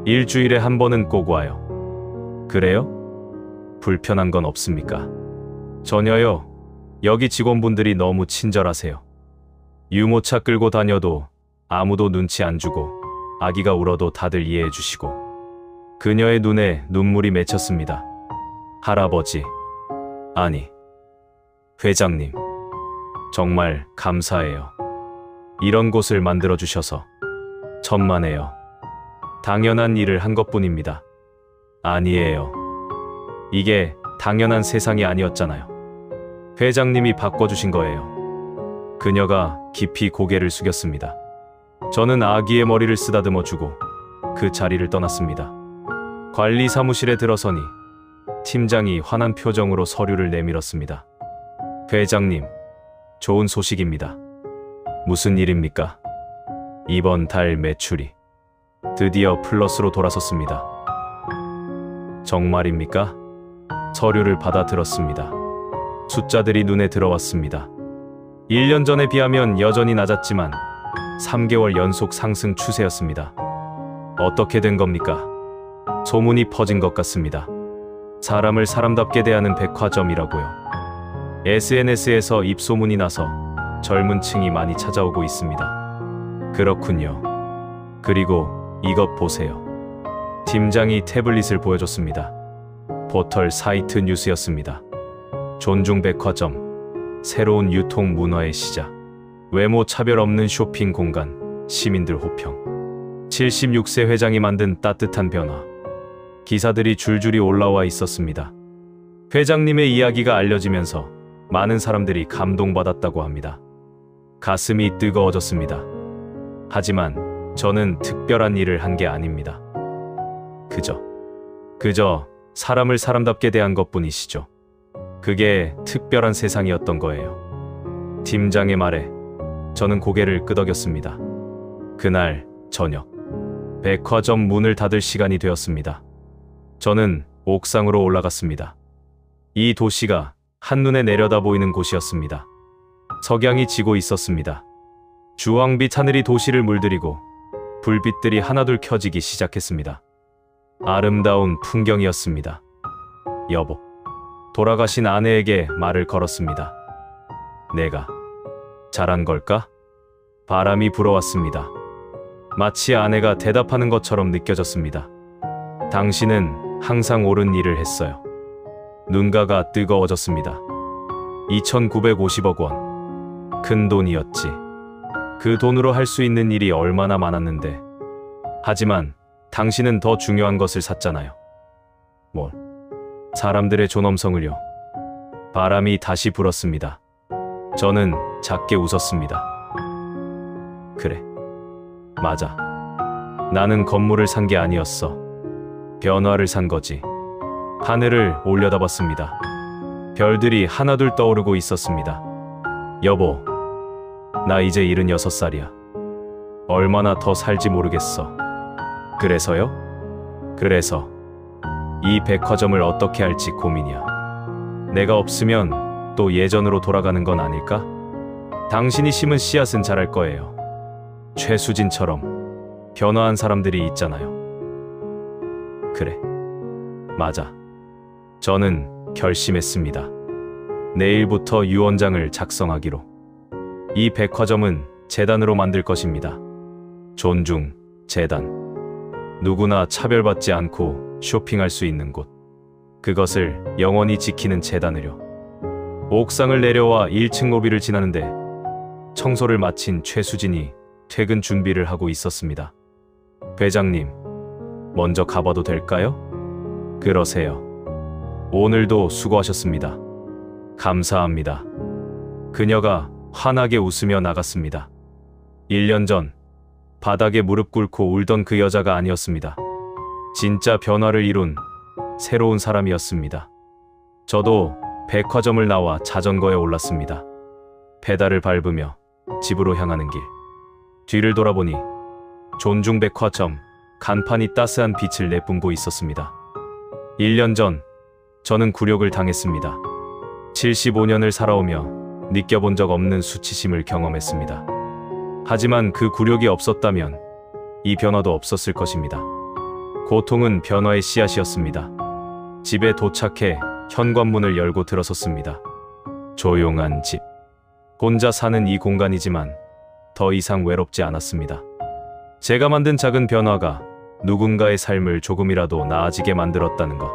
일주일에 한 번은 꼭 와요. 그래요? 불편한 건 없습니까? 전혀요. 여기 직원분들이 너무 친절하세요. 유모차 끌고 다녀도 아무도 눈치 안 주고 아기가 울어도 다들 이해해 주시고. 그녀의 눈에 눈물이 맺혔습니다. 할아버지, 아니, 회장님, 정말 감사해요. 이런 곳을 만들어 주셔서 천만에요. 당연한 일을 한 것뿐입니다. 아니에요. 이게 당연한 세상이 아니었잖아요. 회장님이 바꿔주신 거예요. 그녀가 깊이 고개를 숙였습니다. 저는 아기의 머리를 쓰다듬어 주고 그 자리를 떠났습니다. 관리 사무실에 들어서니 팀장이 환한 표정으로 서류를 내밀었습니다. 회장님, 좋은 소식입니다. 무슨 일입니까? 이번 달 매출이 드디어 플러스로 돌아섰습니다. 정말입니까? 서류를 받아 들었습니다. 숫자들이 눈에 들어왔습니다. 1년 전에 비하면 여전히 낮았지만 3개월 연속 상승 추세였습니다. 어떻게 된 겁니까? 소문이 퍼진 것 같습니다. 사람을 사람답게 대하는 백화점이라고요. SNS에서 입소문이 나서 젊은 층이 많이 찾아오고 있습니다. 그렇군요. 그리고 이것 보세요. 팀장이 태블릿을 보여줬습니다. 포털 사이트 뉴스였습니다. 존중 백화점, 새로운 유통 문화의 시작. 외모 차별 없는 쇼핑 공간, 시민들 호평. 76세 회장이 만든 따뜻한 변화. 기사들이 줄줄이 올라와 있었습니다. 회장님의 이야기가 알려지면서 많은 사람들이 감동받았다고 합니다. 가슴이 뜨거워졌습니다. 하지만 저는 특별한 일을 한 게 아닙니다. 그저 사람을 사람답게 대한 것뿐이시죠. 그게 특별한 세상이었던 거예요. 팀장의 말에 저는 고개를 끄덕였습니다. 그날 저녁, 백화점 문을 닫을 시간이 되었습니다. 저는 옥상으로 올라갔습니다. 이 도시가 한눈에 내려다 보이는 곳이었습니다. 석양이 지고 있었습니다. 주황빛 하늘이 도시를 물들이고 불빛들이 하나둘 켜지기 시작했습니다. 아름다운 풍경이었습니다. 여보, 돌아가신 아내에게 말을 걸었습니다. 내가 잘한 걸까? 바람이 불어왔습니다. 마치 아내가 대답하는 것처럼 느껴졌습니다. 당신은 항상 옳은 일을 했어요. 눈가가 뜨거워졌습니다. 2,950억 원. 큰 돈이었지. 그 돈으로 할 수 있는 일이 얼마나 많았는데. 하지만 당신은 더 중요한 것을 샀잖아요. 뭘? 사람들의 존엄성을요. 바람이 다시 불었습니다. 저는 작게 웃었습니다. 그래. 맞아. 나는 건물을 산 게 아니었어. 변화를 산 거지. 하늘을 올려다봤습니다. 별들이 하나둘 떠오르고 있었습니다. 여보, 나 이제 76살이야. 얼마나 더 살지 모르겠어. 그래서요? 그래서 이 백화점을 어떻게 할지 고민이야. 내가 없으면 또 예전으로 돌아가는 건 아닐까? 당신이 심은 씨앗은 자랄 거예요. 최수진처럼 변화한 사람들이 있잖아요. 그래. 맞아. 저는 결심했습니다. 내일부터 유언장을 작성하기로. 이 백화점은 재단으로 만들 것입니다. 존중, 재단. 누구나 차별받지 않고 쇼핑할 수 있는 곳. 그것을 영원히 지키는 재단으려. 옥상을 내려와 1층 로비를 지나는데 청소를 마친 최수진이 퇴근 준비를 하고 있었습니다. 회장님, 먼저 가봐도 될까요? 그러세요. 오늘도 수고하셨습니다. 감사합니다. 그녀가 환하게 웃으며 나갔습니다. 1년 전 바닥에 무릎 꿇고 울던 그 여자가 아니었습니다. 진짜 변화를 이룬 새로운 사람이었습니다. 저도 백화점을 나와 자전거에 올랐습니다. 페달을 밟으며 집으로 향하는 길. 뒤를 돌아보니 존중 백화점 간판이 따스한 빛을 내뿜고 있었습니다. 1년 전 저는 굴욕을 당했습니다. 75년을 살아오며 느껴본 적 없는 수치심을 경험했습니다. 하지만 그 굴욕이 없었다면 이 변화도 없었을 것입니다. 고통은 변화의 씨앗이었습니다. 집에 도착해 현관문을 열고 들어섰습니다. 조용한 집. 혼자 사는 이 공간이지만 더 이상 외롭지 않았습니다. 제가 만든 작은 변화가 누군가의 삶을 조금이라도 나아지게 만들었다는 것.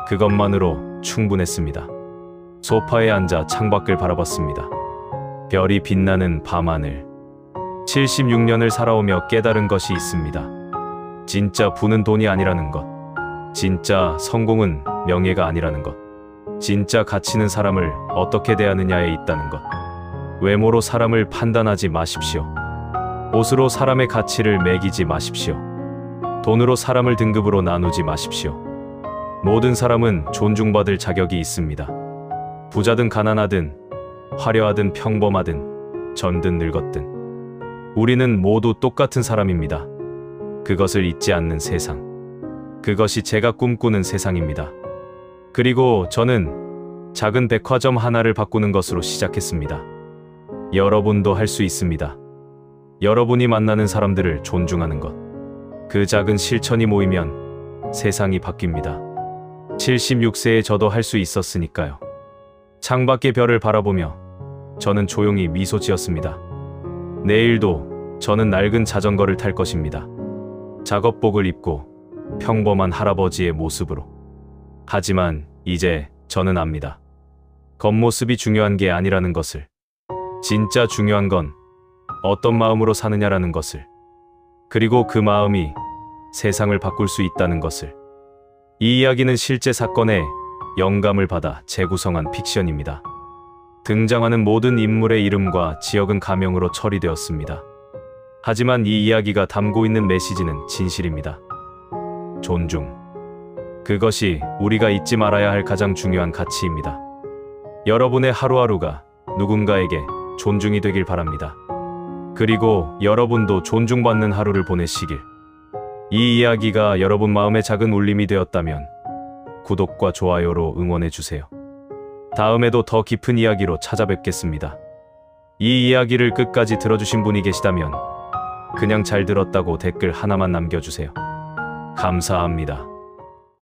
그것만으로 충분했습니다. 소파에 앉아 창밖을 바라봤습니다. 별이 빛나는 밤하늘. 76년을 살아오며 깨달은 것이 있습니다. 진짜 부는 돈이 아니라는 것. 진짜 성공은 명예가 아니라는 것. 진짜 가치는 사람을 어떻게 대하느냐에 있다는 것. 외모로 사람을 판단하지 마십시오. 옷으로 사람의 가치를 매기지 마십시오. 돈으로 사람을 등급으로 나누지 마십시오. 모든 사람은 존중받을 자격이 있습니다. 부자든 가난하든 화려하든 평범하든 젊든 늙었든 우리는 모두 똑같은 사람입니다. 그것을 잊지 않는 세상. 그것이 제가 꿈꾸는 세상입니다. 그리고 저는 작은 백화점 하나를 바꾸는 것으로 시작했습니다. 여러분도 할 수 있습니다. 여러분이 만나는 사람들을 존중하는 것. 그 작은 실천이 모이면 세상이 바뀝니다. 76세의 저도 할 수 있었으니까요. 창밖의 별을 바라보며 저는 조용히 미소 지었습니다. 내일도 저는 낡은 자전거를 탈 것입니다. 작업복을 입고 평범한 할아버지의 모습으로. 하지만 이제 저는 압니다. 겉모습이 중요한 게 아니라는 것을. 진짜 중요한 건 어떤 마음으로 사느냐라는 것을. 그리고 그 마음이 세상을 바꿀 수 있다는 것을. 이 이야기는 실제 사건에 영감을 받아 재구성한 픽션입니다. 등장하는 모든 인물의 이름과 지역은 가명으로 처리되었습니다. 하지만 이 이야기가 담고 있는 메시지는 진실입니다. 존중. 그것이 우리가 잊지 말아야 할 가장 중요한 가치입니다. 여러분의 하루하루가 누군가에게 존중이 되길 바랍니다. 그리고 여러분도 존중받는 하루를 보내시길. 이 이야기가 여러분 마음의 작은 울림이 되었다면 구독과 좋아요로 응원해주세요. 다음에도 더 깊은 이야기로 찾아뵙겠습니다. 이 이야기를 끝까지 들어주신 분이 계시다면 그냥 잘 들었다고 댓글 하나만 남겨주세요. 감사합니다.